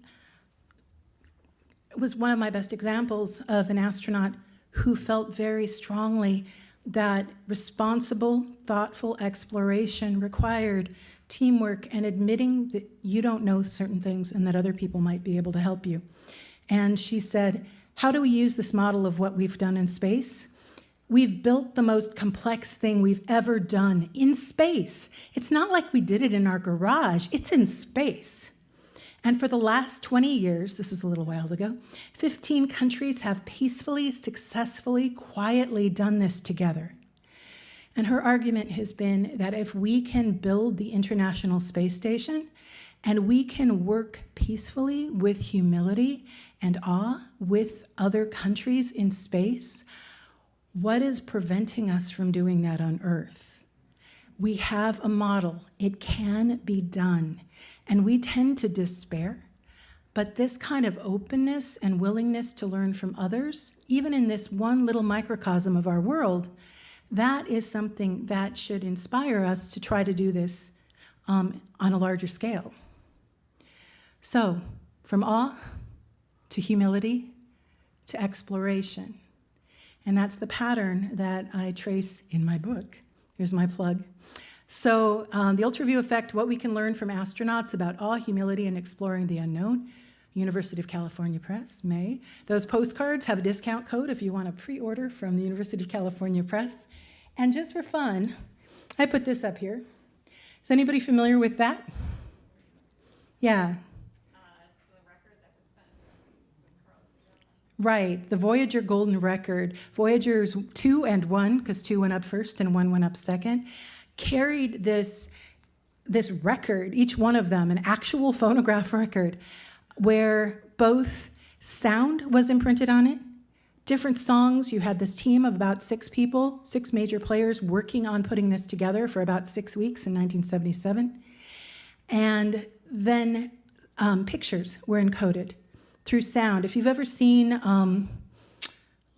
was one of my best examples of an astronaut who felt very strongly that responsible, thoughtful exploration required teamwork and admitting that you don't know certain things and that other people might be able to help you. And she said, how do we use this model of what we've done in space? We've built the most complex thing we've ever done in space. It's not like we did it in our garage, it's in space. And for the last 20 years, this was a little while ago, 15 countries have peacefully, successfully, quietly done this together. And her argument has been that if we can build the International Space Station and we can work peacefully with humility and awe with other countries in space, what is preventing us from doing that on Earth? We have a model. It can be done. And we tend to despair. But this kind of openness and willingness to learn from others, even in this one little microcosm of our world, that is something that should inspire us to try to do this on a larger scale. So, from awe to humility to exploration. And that's the pattern that I trace in my book. Here's my plug. So the Ultraview Effect, What We Can Learn from Astronauts About Awe, Humility, and Exploring the Unknown, University of California Press, May. Those postcards have a discount code if you want to pre-order from the University of California Press. And just for fun, I put this up here. Is anybody familiar with that? Yeah. It's the record that was sent. Right, the Voyager Golden Record. Voyagers 2 and 1, because 2 went up first and 1 went up second, carried this record, each one of them, an actual phonograph record, where both sound was imprinted on it, different songs. You had this team of about 6 people, 6 major players working on putting this together for about 6 weeks in 1977. And then pictures were encoded through sound. If you've ever seen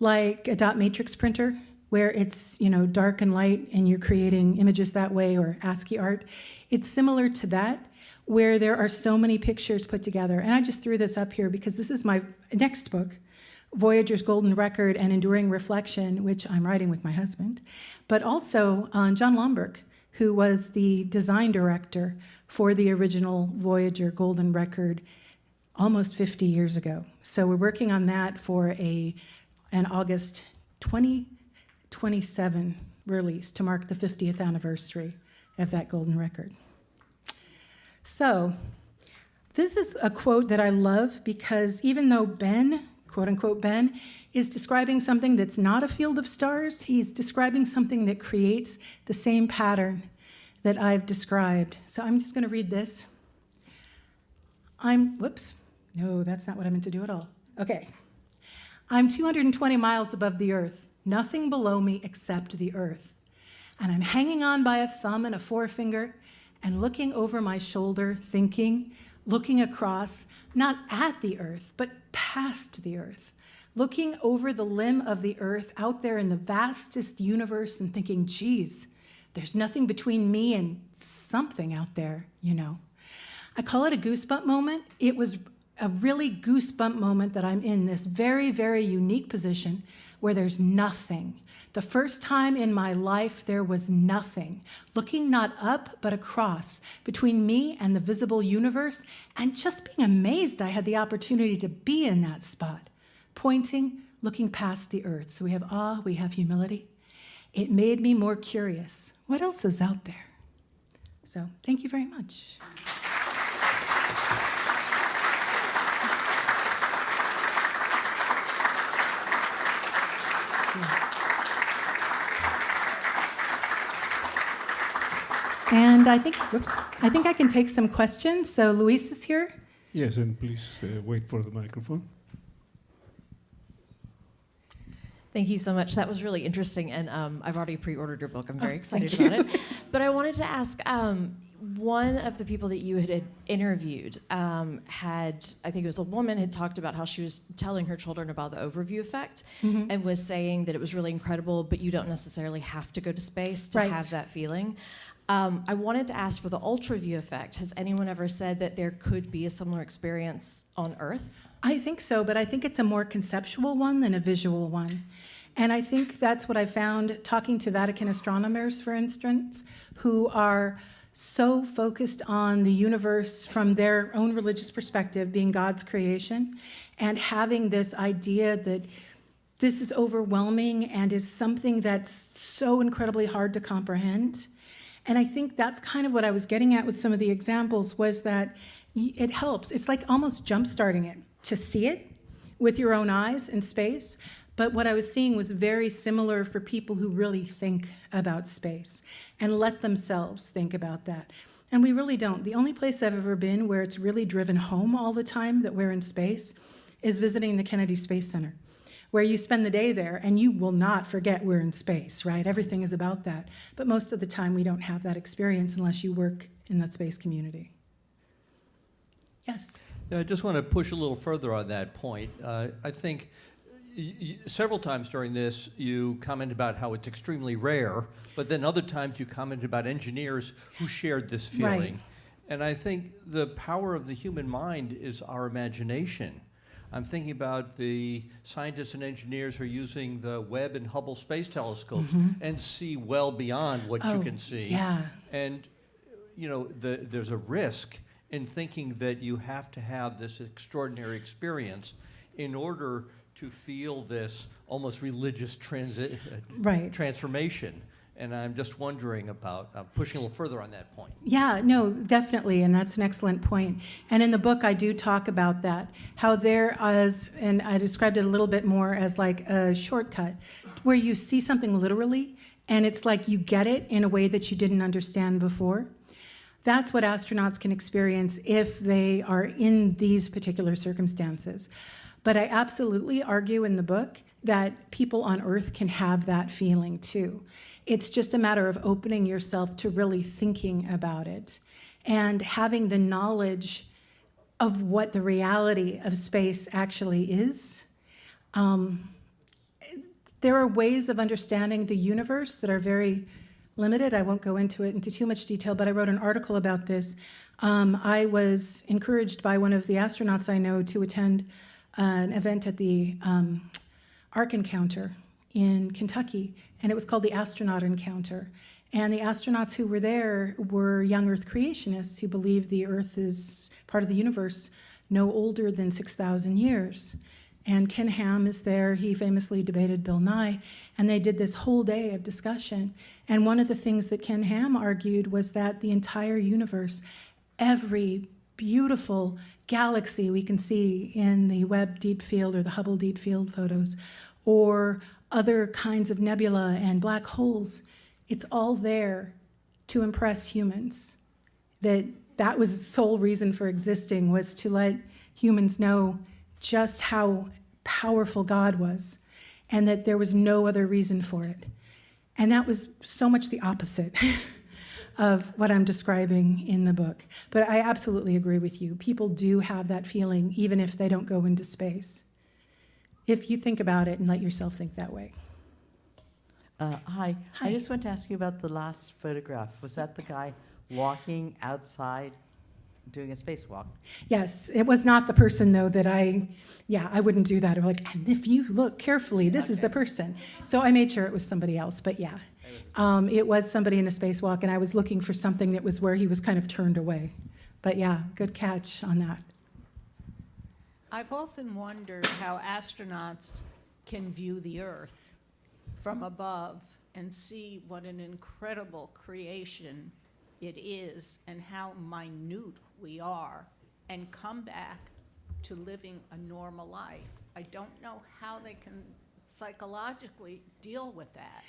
like a dot matrix printer, where it's dark and light and you're creating images that way, or ASCII art, it's similar to that, where there are so many pictures put together. And I just threw this up here because this is my next book, Voyager's Golden Record and Enduring Reflection, which I'm writing with my husband, but also John Lomberg, who was the design director for the original Voyager Golden Record almost 50 years ago. So we're working on that for an August 2027 release to mark the 50th anniversary of that golden record. So this is a quote that I love because even though Ben, quote unquote Ben, is describing something that's not a field of stars, he's describing something that creates the same pattern that I've described. So I'm just gonna read this. Whoops, no, that's not what I meant to do at all. Okay. I'm 220 miles above the Earth, nothing below me except the Earth. And I'm hanging on by a thumb and a forefinger and looking over my shoulder, thinking, looking across, not at the Earth, but past the Earth, looking over the limb of the Earth out there in the vastest universe and thinking, geez, there's nothing between me and something out there, I call it a goosebump moment. It was a really goosebump moment that I'm in this very, very unique position where there's nothing. The first time in my life there was nothing, looking not up but across between me and the visible universe, and just being amazed I had the opportunity to be in that spot, pointing, looking past the Earth. So we have awe, we have humility. It made me more curious. What else is out there? So thank you very much. And I think, I think I can take some questions. So Luis is here. Yes, and please wait for the microphone. Thank you so much. That was really interesting, and I've already pre-ordered your book. I'm very excited about it. But I wanted to ask, one of the people that you had interviewed had, I think it was a woman, had talked about how she was telling her children about the overview effect, and was saying that it was really incredible, but you don't necessarily have to go to space to have that feeling. I wanted to ask for the Ultraview effect. Has anyone ever said that there could be a similar experience on Earth? I think so, but I think it's a more conceptual one than a visual one. And I think that's what I found talking to Vatican astronomers, for instance, who are so focused on the universe from their own religious perspective, being God's creation, and having this idea that this is overwhelming and is something that's so incredibly hard to comprehend. And I think that's kind of what I was getting at with some of the examples, was that it helps. It's like almost jump-starting it, to see it with your own eyes in space. But what I was seeing was very similar for people who really think about space and let themselves think about that. And we really don't. The only place I've ever been where it's really driven home all the time that we're in space is visiting the Kennedy Space Center, where you spend the day there and you will not forget we're in space, right? Everything is about that. But most of the time we don't have that experience unless you work in the space community. Yes? Yeah, I just want to push a little further on that point. I think several times during this you commented about how it's extremely rare, but then other times you commented about engineers who shared this feeling. Right. And I think the power of the human mind is our imagination. I'm thinking about the scientists and engineers who are using the Webb and Hubble space telescopes and see well beyond what you can see. Yeah. And you know, there's a risk in thinking that you have to have this extraordinary experience in order to feel this almost religious transformation. And I'm just wondering about pushing a little further on that point. Yeah, no, definitely, and that's an excellent point. And in the book, I do talk about that, how there is, and I described it a little bit more as like a shortcut, where you see something literally, and it's like you get it in a way that you didn't understand before. That's what astronauts can experience if they are in these particular circumstances. But I absolutely argue in the book that people on Earth can have that feeling too. It's just a matter of opening yourself to really thinking about it and having the knowledge of what the reality of space actually is. There are ways of understanding the universe that are very limited. I won't go into too much detail, but I wrote an article about this. I was encouraged by one of the astronauts I know to attend an event at the Ark Encounter in Kentucky, and it was called the Astronaut Encounter. And the astronauts who were there were young Earth creationists who believe the Earth is part of the universe no older than 6,000 years. And Ken Ham is there. He famously debated Bill Nye, and they did this whole day of discussion. And one of the things that Ken Ham argued was that the entire universe, every beautiful galaxy we can see in the Webb Deep Field or the Hubble Deep Field photos, or other kinds of nebula and black holes, it's all there to impress humans. That was the sole reason for existing, was to let humans know just how powerful God was, and that there was no other reason for it. And that was so much the opposite of what I'm describing in the book. But I absolutely agree with you. People do have that feeling even if they don't go into space, if you think about it and let yourself think that way. Hi. Hi. I just want to ask you about the last photograph. Was that the guy walking outside doing a spacewalk? Yes, it was not the person though that I wouldn't do that. I'm like, and if you look carefully, this is the person. So I made sure it was somebody else, but yeah. It was somebody in a spacewalk, and I was looking for something that was where he was kind of turned away. But yeah, good catch on that. I've often wondered how astronauts can view the Earth from above and see what an incredible creation it is and how minute we are and come back to living a normal life. I don't know how they can psychologically deal with that.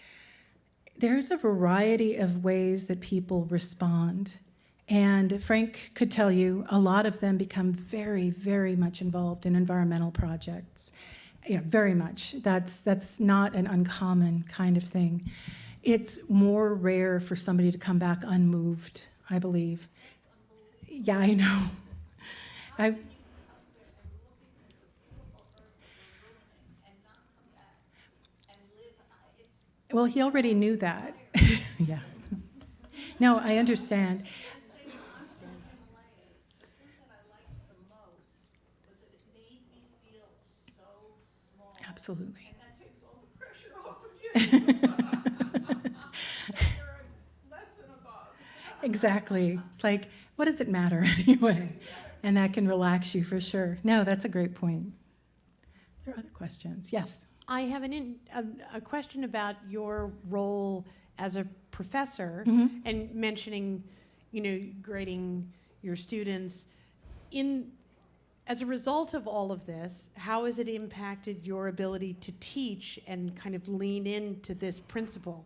There's a variety of ways that people respond. And Frank could tell you a lot of them become very, very much involved in environmental projects. Yeah, very much. That's not an uncommon kind of thing. It's more rare for somebody to come back unmoved, I believe. Yeah, I know. Well, he already knew that. Yeah. No, I understand. Absolutely. And that takes all the pressure off of you. You're less than above. Exactly. It's like, what does it matter anyway? And that can relax you for sure. No, that's a great point. There are other questions. Yes. I have a question about your role as a professor and mentioning, grading your students. As a result of all of this, how has it impacted your ability to teach and kind of lean into this principle?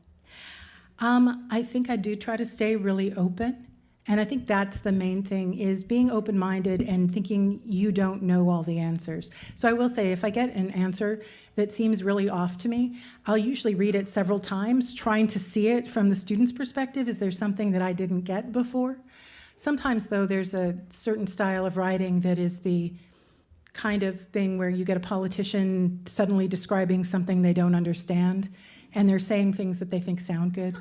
I think I do try to stay really open. And I think that's the main thing, is being open-minded and thinking you don't know all the answers. So I will say, if I get an answer that seems really off to me, I'll usually read it several times, trying to see it from the student's perspective. Is there something that I didn't get before? Sometimes, though, there's a certain style of writing that is the kind of thing where you get a politician suddenly describing something they don't understand, and they're saying things that they think sound good.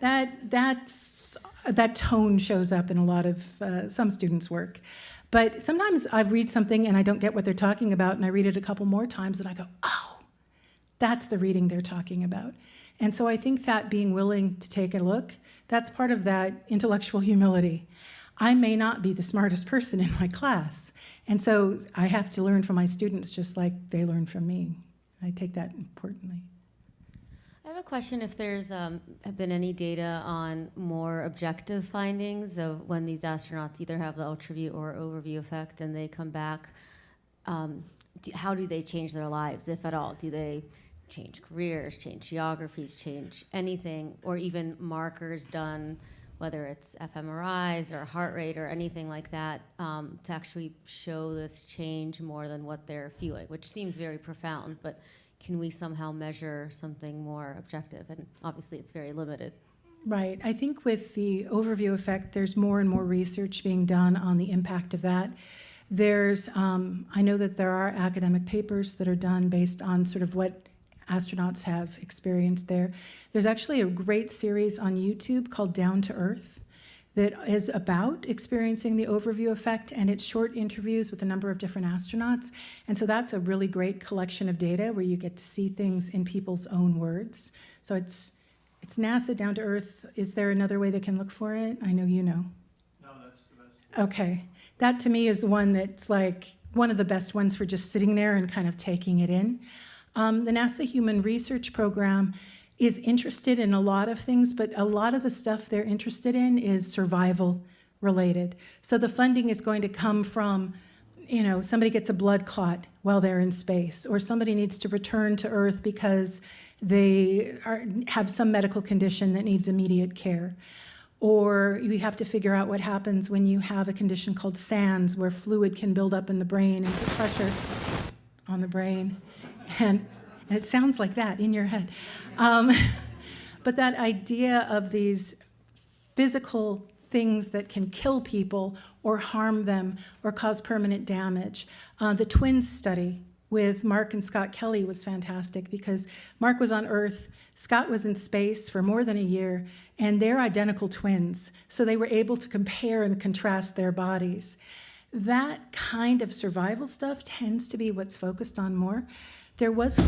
That tone shows up in a lot of some students' work. But sometimes I read something and I don't get what they're talking about, and I read it a couple more times and I go, oh, that's the reading they're talking about. And so I think that being willing to take a look, that's part of that intellectual humility. I may not be the smartest person in my class, and so I have to learn from my students just like they learn from me. I take that importantly. I have a question if there's have been any data on more objective findings of when these astronauts either have the ultraview or overview effect and they come back, how do they change their lives, if at all? Do they change careers, change geographies, change anything, or even markers done, whether it's fMRIs or heart rate or anything like that, to actually show this change more than what they're feeling, which seems very profound, but can we somehow measure something more objective? And obviously it's very limited. Right. I think with the overview effect, there's more and more research being done on the impact of that. There's, I know that there are academic papers that are done based on sort of what astronauts have experienced there. There's actually a great series on YouTube called Down to Earth that is about experiencing the overview effect, and it's short interviews with a number of different astronauts. And so that's a really great collection of data where you get to see things in people's own words. So it's NASA Down to Earth. Is there another way they can look for it? I know you know. No, that's the best. Okay. That to me is the one that's like one of the best ones for just sitting there and kind of taking it in. The NASA Human Research Program is interested in a lot of things, but a lot of the stuff they're interested in is survival related. So the funding is going to come from, somebody gets a blood clot while they're in space, or somebody needs to return to Earth because they have some medical condition that needs immediate care. Or you have to figure out what happens when you have a condition called SANS, where fluid can build up in the brain and put pressure on the brain. And it sounds like that in your head. But that idea of these physical things that can kill people or harm them or cause permanent damage. The twins study with Mark and Scott Kelly was fantastic because Mark was on Earth, Scott was in space for more than a year, and they're identical twins. So they were able to compare and contrast their bodies. That kind of survival stuff tends to be what's focused on more. There was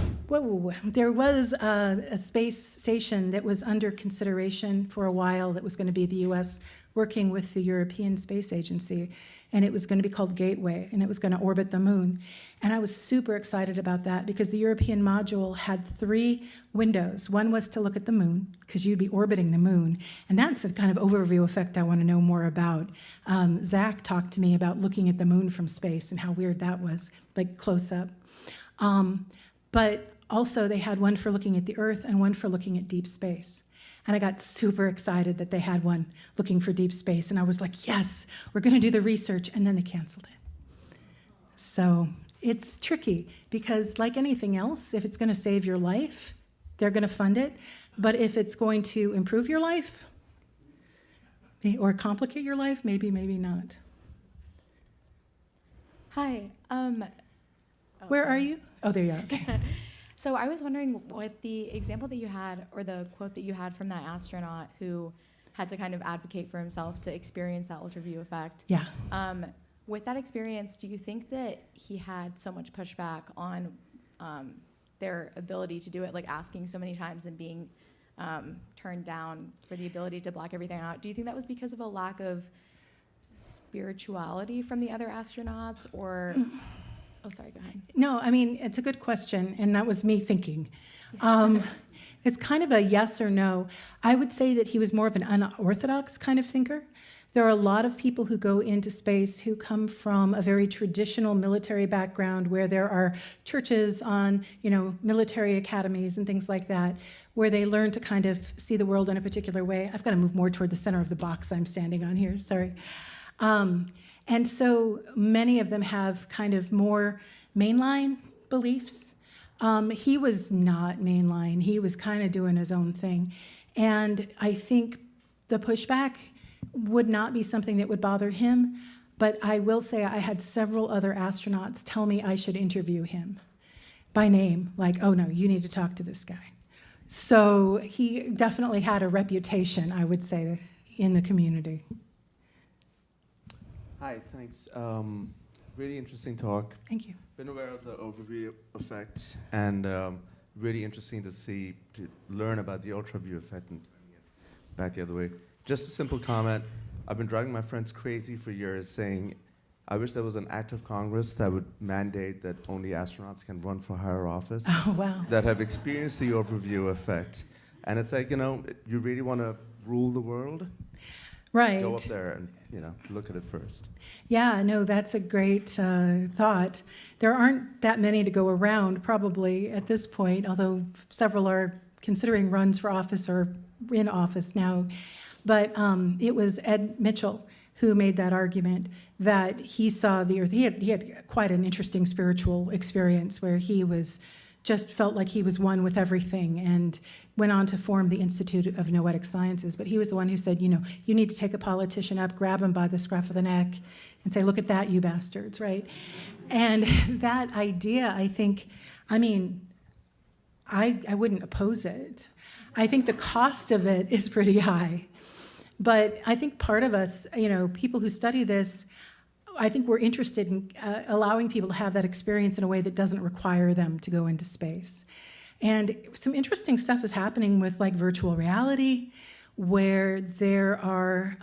a space station that was under consideration for a while that was going to be the U.S. working with the European Space Agency, and it was going to be called Gateway, and it was going to orbit the moon. And I was super excited about that because the European module had 3 windows. One was to look at the moon, because you'd be orbiting the moon, and that's a kind of overview effect I want to know more about. Zach talked to me about looking at the moon from space and how weird that was, like close up. But also they had one for looking at the Earth and one for looking at deep space. And I got super excited that they had one looking for deep space. And I was like, yes, we're going to do the research. And then they canceled it. So it's tricky because like anything else, if it's going to save your life, they're going to fund it. But if it's going to improve your life or complicate your life, maybe, maybe not. Hi. Where are you? Oh, there you are. Okay. So I was wondering what the example that you had, or the quote that you had from that astronaut who had to kind of advocate for himself to experience that ultraview effect. Yeah. With that experience, do you think that he had so much pushback on their ability to do it, like asking so many times and being turned down for the ability to black everything out? Do you think that was because of a lack of spirituality from the other astronauts, or... Oh, sorry, go ahead. No, I mean, it's a good question, and that was me thinking. It's kind of a yes or no. I would say that he was more of an unorthodox kind of thinker. There are a lot of people who go into space who come from a very traditional military background where there are churches on, military academies and things like that, where they learn to kind of see the world in a particular way. I've got to move more toward the center of the box I'm standing on here, sorry. And so many of them have kind of more mainline beliefs. He was not mainline. He was kind of doing his own thing. And I think the pushback would not be something that would bother him, but I will say I had several other astronauts tell me I should interview him by name, like, oh no, you need to talk to this guy. So he definitely had a reputation, I would say, in the community. Hi, thanks. Really interesting talk. Thank you. Been aware of the overview effect, and really interesting to learn about the ultraview effect and back the other way. Just a simple comment. I've been driving my friends crazy for years saying, I wish there was an act of Congress that would mandate that only astronauts can run for higher office. Oh, wow. That have experienced the overview effect. And it's like, you really want to rule the world? Right. Go up there and, look at it first. Yeah, no, that's a great thought. There aren't that many to go around probably at this point, although several are considering runs for office or in office now. But it was Ed Mitchell who made that argument that he saw the Earth. He had quite an interesting spiritual experience where he just felt like he was one with everything, and went on to form the Institute of Noetic Sciences. But he was the one who said, you need to take a politician up, grab him by the scruff of the neck, and say, look at that, you bastards, right? And that idea, I think, I wouldn't oppose it. I think the cost of it is pretty high. But I think part of us, people who study this, I think we're interested in allowing people to have that experience in a way that doesn't require them to go into space. And some interesting stuff is happening with like virtual reality, where there are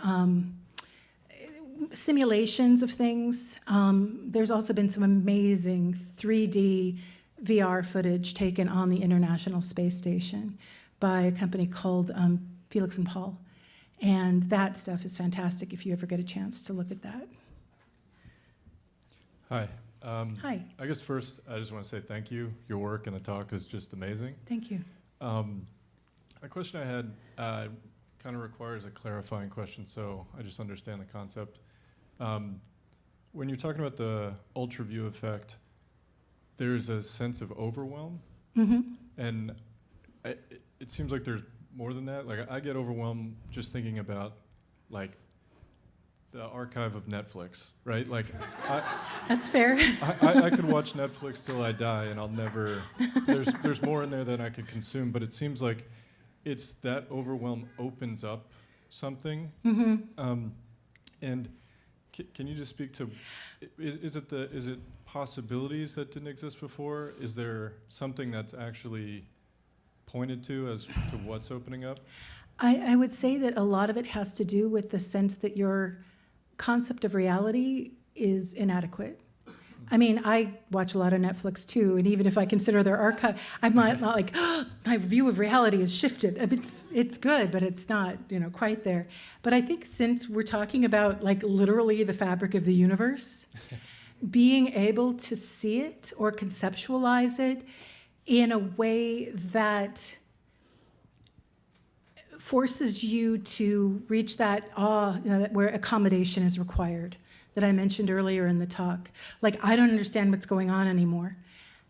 simulations of things. There's also been some amazing 3D VR footage taken on the International Space Station by a company called Felix and Paul. And that stuff is fantastic if you ever get a chance to look at that. Hi. Hi. I guess first, I just want to say thank you. Your work and the talk is just amazing. Thank you. A question I had kind of requires a clarifying question, so I just understand the concept. When you're talking about the ultraview effect, there's a sense of overwhelm, and it seems like there's more than that. Like I get overwhelmed just thinking about like the archive of Netflix, right? Like, that's fair. I could watch Netflix till I die, and I'll never. There's more in there than I could consume, but it seems like it's that overwhelm opens up something. And can you just speak to? Is it possibilities that didn't exist before? Is there something that's actually pointed to as to what's opening up? I would say that a lot of it has to do with the sense that your concept of reality is inadequate. I mean, I watch a lot of Netflix too, and even if I consider their archive, I'm not like, oh, my view of reality has shifted. I mean, it's good, but it's not, quite there. But I think since we're talking about like literally the fabric of the universe, being able to see it or conceptualize it in a way that forces you to reach that awe, where accommodation is required, that I mentioned earlier in the talk. Like, I don't understand what's going on anymore.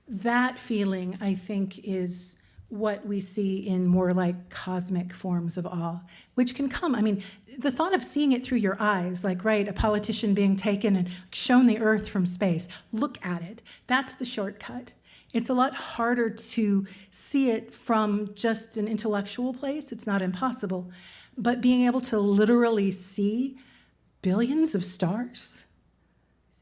That feeling, I think, is what we see in more like cosmic forms of awe, which can come. I mean, the thought of seeing it through your eyes, like, right, a politician being taken and shown the Earth from space, look at it. That's the shortcut. It's a lot harder to see it from just an intellectual place. It's not impossible. But being able to literally see billions of stars,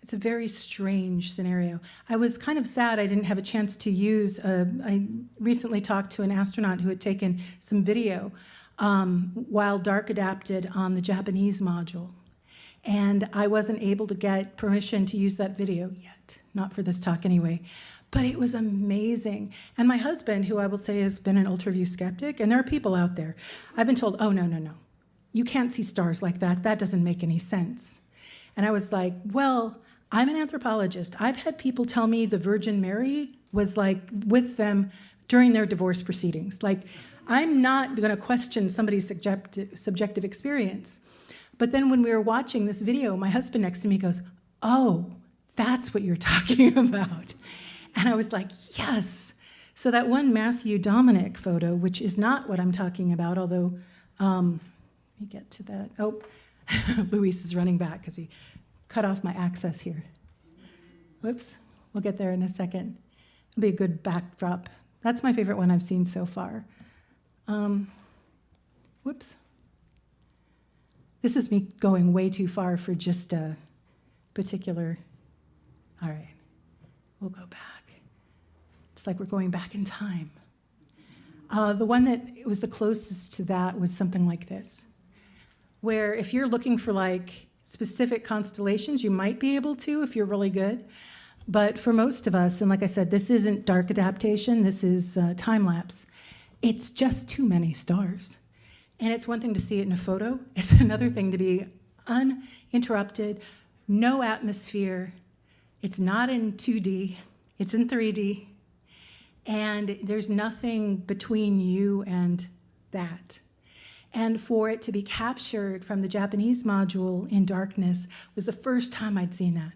it's a very strange scenario. I was kind of sad I didn't have a chance to use, I recently talked to an astronaut who had taken some video while dark adapted on the Japanese module. And I wasn't able to get permission to use that video yet, not for this talk anyway. But it was amazing. And my husband, who I will say has been an Ultraview skeptic, and there are people out there, I've been told, oh, no. You can't see stars like that. That doesn't make any sense. And I was like, well, I'm an anthropologist. I've had people tell me the Virgin Mary was like with them during their divorce proceedings. Like, I'm not going to question somebody's subjective experience. But then when we were watching this video, my husband next to me goes, oh, that's what you're talking about. And I was like, yes. So that one Matthew Dominic photo, which is not what I'm talking about, although, let me get to that. Oh, Luis is running back because he cut off my access here. Whoops, we'll get there in a second. It'll be a good backdrop. That's my favorite one I've seen so far. Whoops. This is me going way too far for just a particular, all right, we'll go back. It's like we're going back in time. The one that was the closest to that was something like this, where if you're looking for like specific constellations, you might be able to if you're really good. But for most of us, and like I said, this isn't dark adaptation, this is time lapse, it's just too many stars. And it's one thing to see it in a photo, it's another thing to be uninterrupted, no atmosphere, it's not in 2D, it's in 3D, and there's nothing between you and that. And for it to be captured from the Japanese module in darkness was the first time I'd seen that.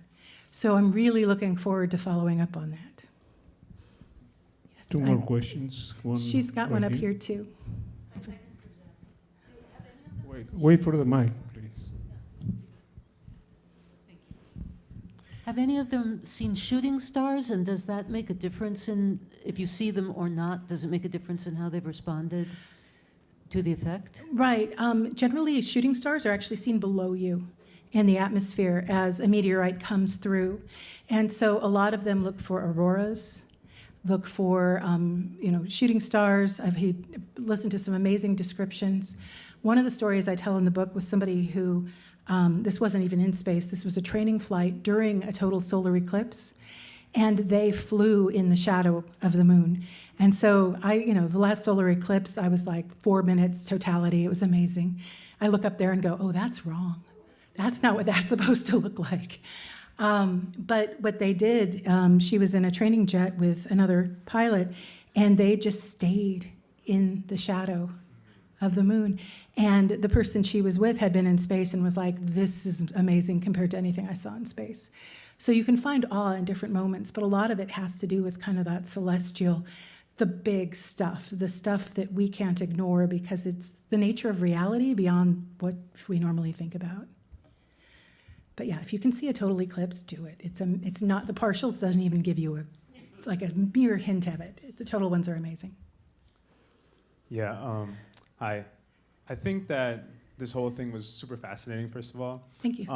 So I'm really looking forward to following up on that. Yes, Two more questions. She's got one up here too. Wait for the mic, please. Have any of them seen shooting stars, and does that make a difference in, if you see them or not, does it make a difference in how they've responded to the effect? Right. Generally, shooting stars are actually seen below you in the atmosphere as a meteorite comes through. And so a lot of them look for auroras, look for shooting stars. I've listened to some amazing descriptions. One of the stories I tell in the book was somebody who, this wasn't even in space, this was a training flight during a total solar eclipse, and they flew in the shadow of the moon. And so the last solar eclipse, I was like 4 minutes totality, it was amazing. I look up there and go, oh, that's wrong. That's not what that's supposed to look like. But what they did, she was in a training jet with another pilot, and they just stayed in the shadow of the moon. And the person she was with had been in space and was like, this is amazing compared to anything I saw in space. So you can find awe in different moments, but a lot of it has to do with kind of that celestial, the big stuff, the stuff that we can't ignore because it's the nature of reality beyond what we normally think about. But yeah, if you can see a total eclipse, do it. It's not, the partials doesn't even give you a mere hint of it. The total ones are amazing. Yeah, I think that this whole thing was super fascinating, first of all. Thank you.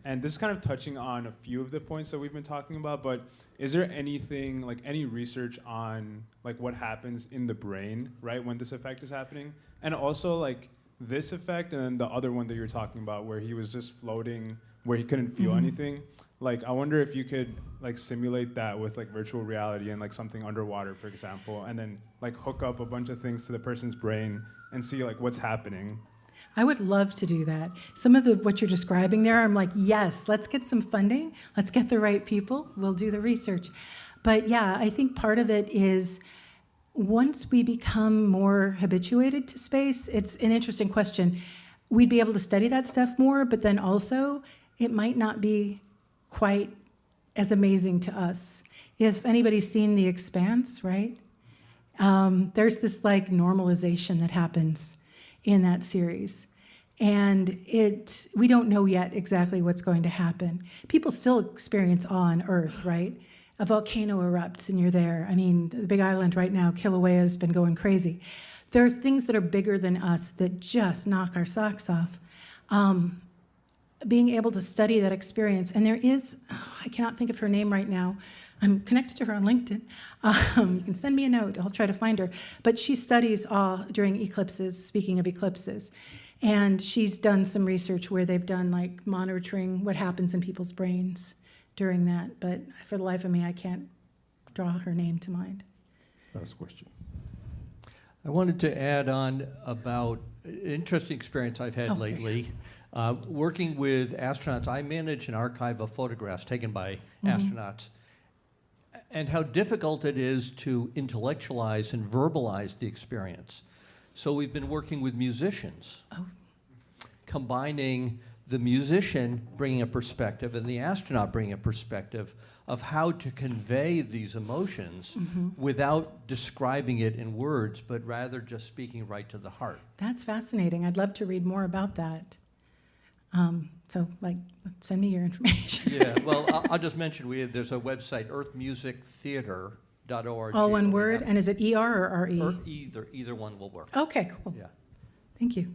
And this is kind of touching on a few of the points that we've been talking about, but is there anything, like any research on like what happens in the brain, right, when this effect is happening? And also like this effect and then the other one that you're talking about where he was just floating, where he couldn't feel anything. Like, I wonder if you could like simulate that with like virtual reality and like something underwater, for example, and then like hook up a bunch of things to the person's brain and see like what's happening. I would love to do that. Some of what you're describing there, I'm like, yes, let's get some funding. Let's get the right people. We'll do the research. But yeah, I think part of it is once we become more habituated to space, it's an interesting question. We'd be able to study that stuff more, but then also it might not be quite as amazing to us. If anybody's seen The Expanse, right? There's this like normalization that happens in that series. And we don't know yet exactly what's going to happen. People still experience awe on Earth, right? A volcano erupts and you're there. I mean, the Big Island right now, Kilauea has been going crazy. There are things that are bigger than us that just knock our socks off. Being able to study that experience, and there is, I cannot think of her name right now. I'm connected to her on LinkedIn. You can send me a note, I'll try to find her. But she studies awe during eclipses, speaking of eclipses. And she's done some research where they've done like monitoring what happens in people's brains during that. But for the life of me, I can't draw her name to mind. Last question. I wanted to add on about an interesting experience I've had lately. Working with astronauts, I manage an archive of photographs taken by astronauts, and how difficult it is to intellectualize and verbalize the experience. So we've been working with musicians, combining the musician bringing a perspective and the astronaut bringing a perspective of how to convey these emotions without describing it in words, but rather just speaking right to the heart. That's fascinating. I'd love to read more about that. So, like, send me your information. Yeah, well, I'll just mention there's a website, earthmusictheater.org. All one word, and is it ER or RE? Either one will work. Okay, cool. Yeah. Thank you.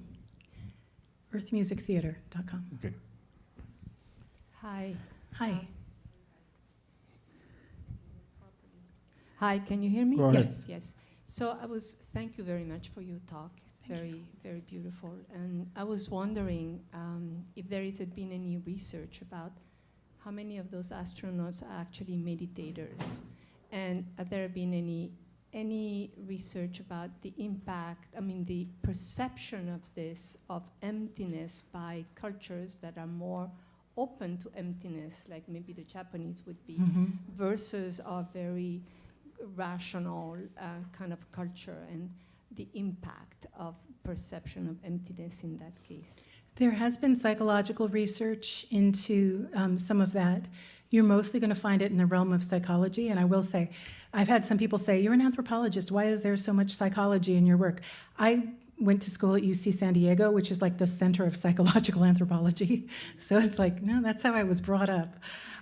earthmusictheater.com. Okay. Hi. Hi. Hi, can you hear me? Go ahead. Yes. Yes. So thank you very much for your talk. It's very, very beautiful. And I was wondering if there has been any research about how many of those astronauts are actually meditators. And have there been any research about the impact, the perception of this, of emptiness by cultures that are more open to emptiness, like maybe the Japanese would be, versus our very rational kind of culture, and the impact of perception of emptiness in that case? There has been psychological research into some of that. You're mostly going to find it in the realm of psychology, and I will say, I've had some people say, you're an anthropologist, why is there so much psychology in your work? I went to school at UC San Diego, which is like the center of psychological anthropology. So it's like, no, that's how I was brought up.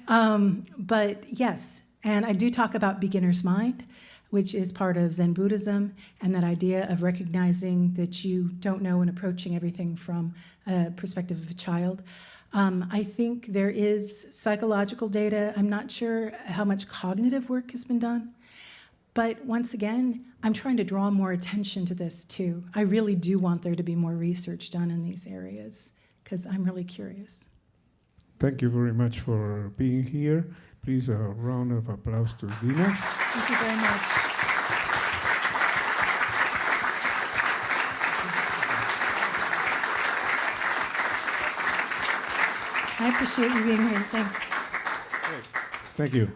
But yes, and I do talk about beginner's mind, which is part of Zen Buddhism, and that idea of recognizing that you don't know and approaching everything from a perspective of a child. I think there is psychological data. I'm not sure how much cognitive work has been done. But once again, I'm trying to draw more attention to this too. I really do want there to be more research done in these areas, because I'm really curious. Thank you very much for being here. Please, a round of applause to Deana. Thank you very much. I appreciate you being here. Thanks. Thank you.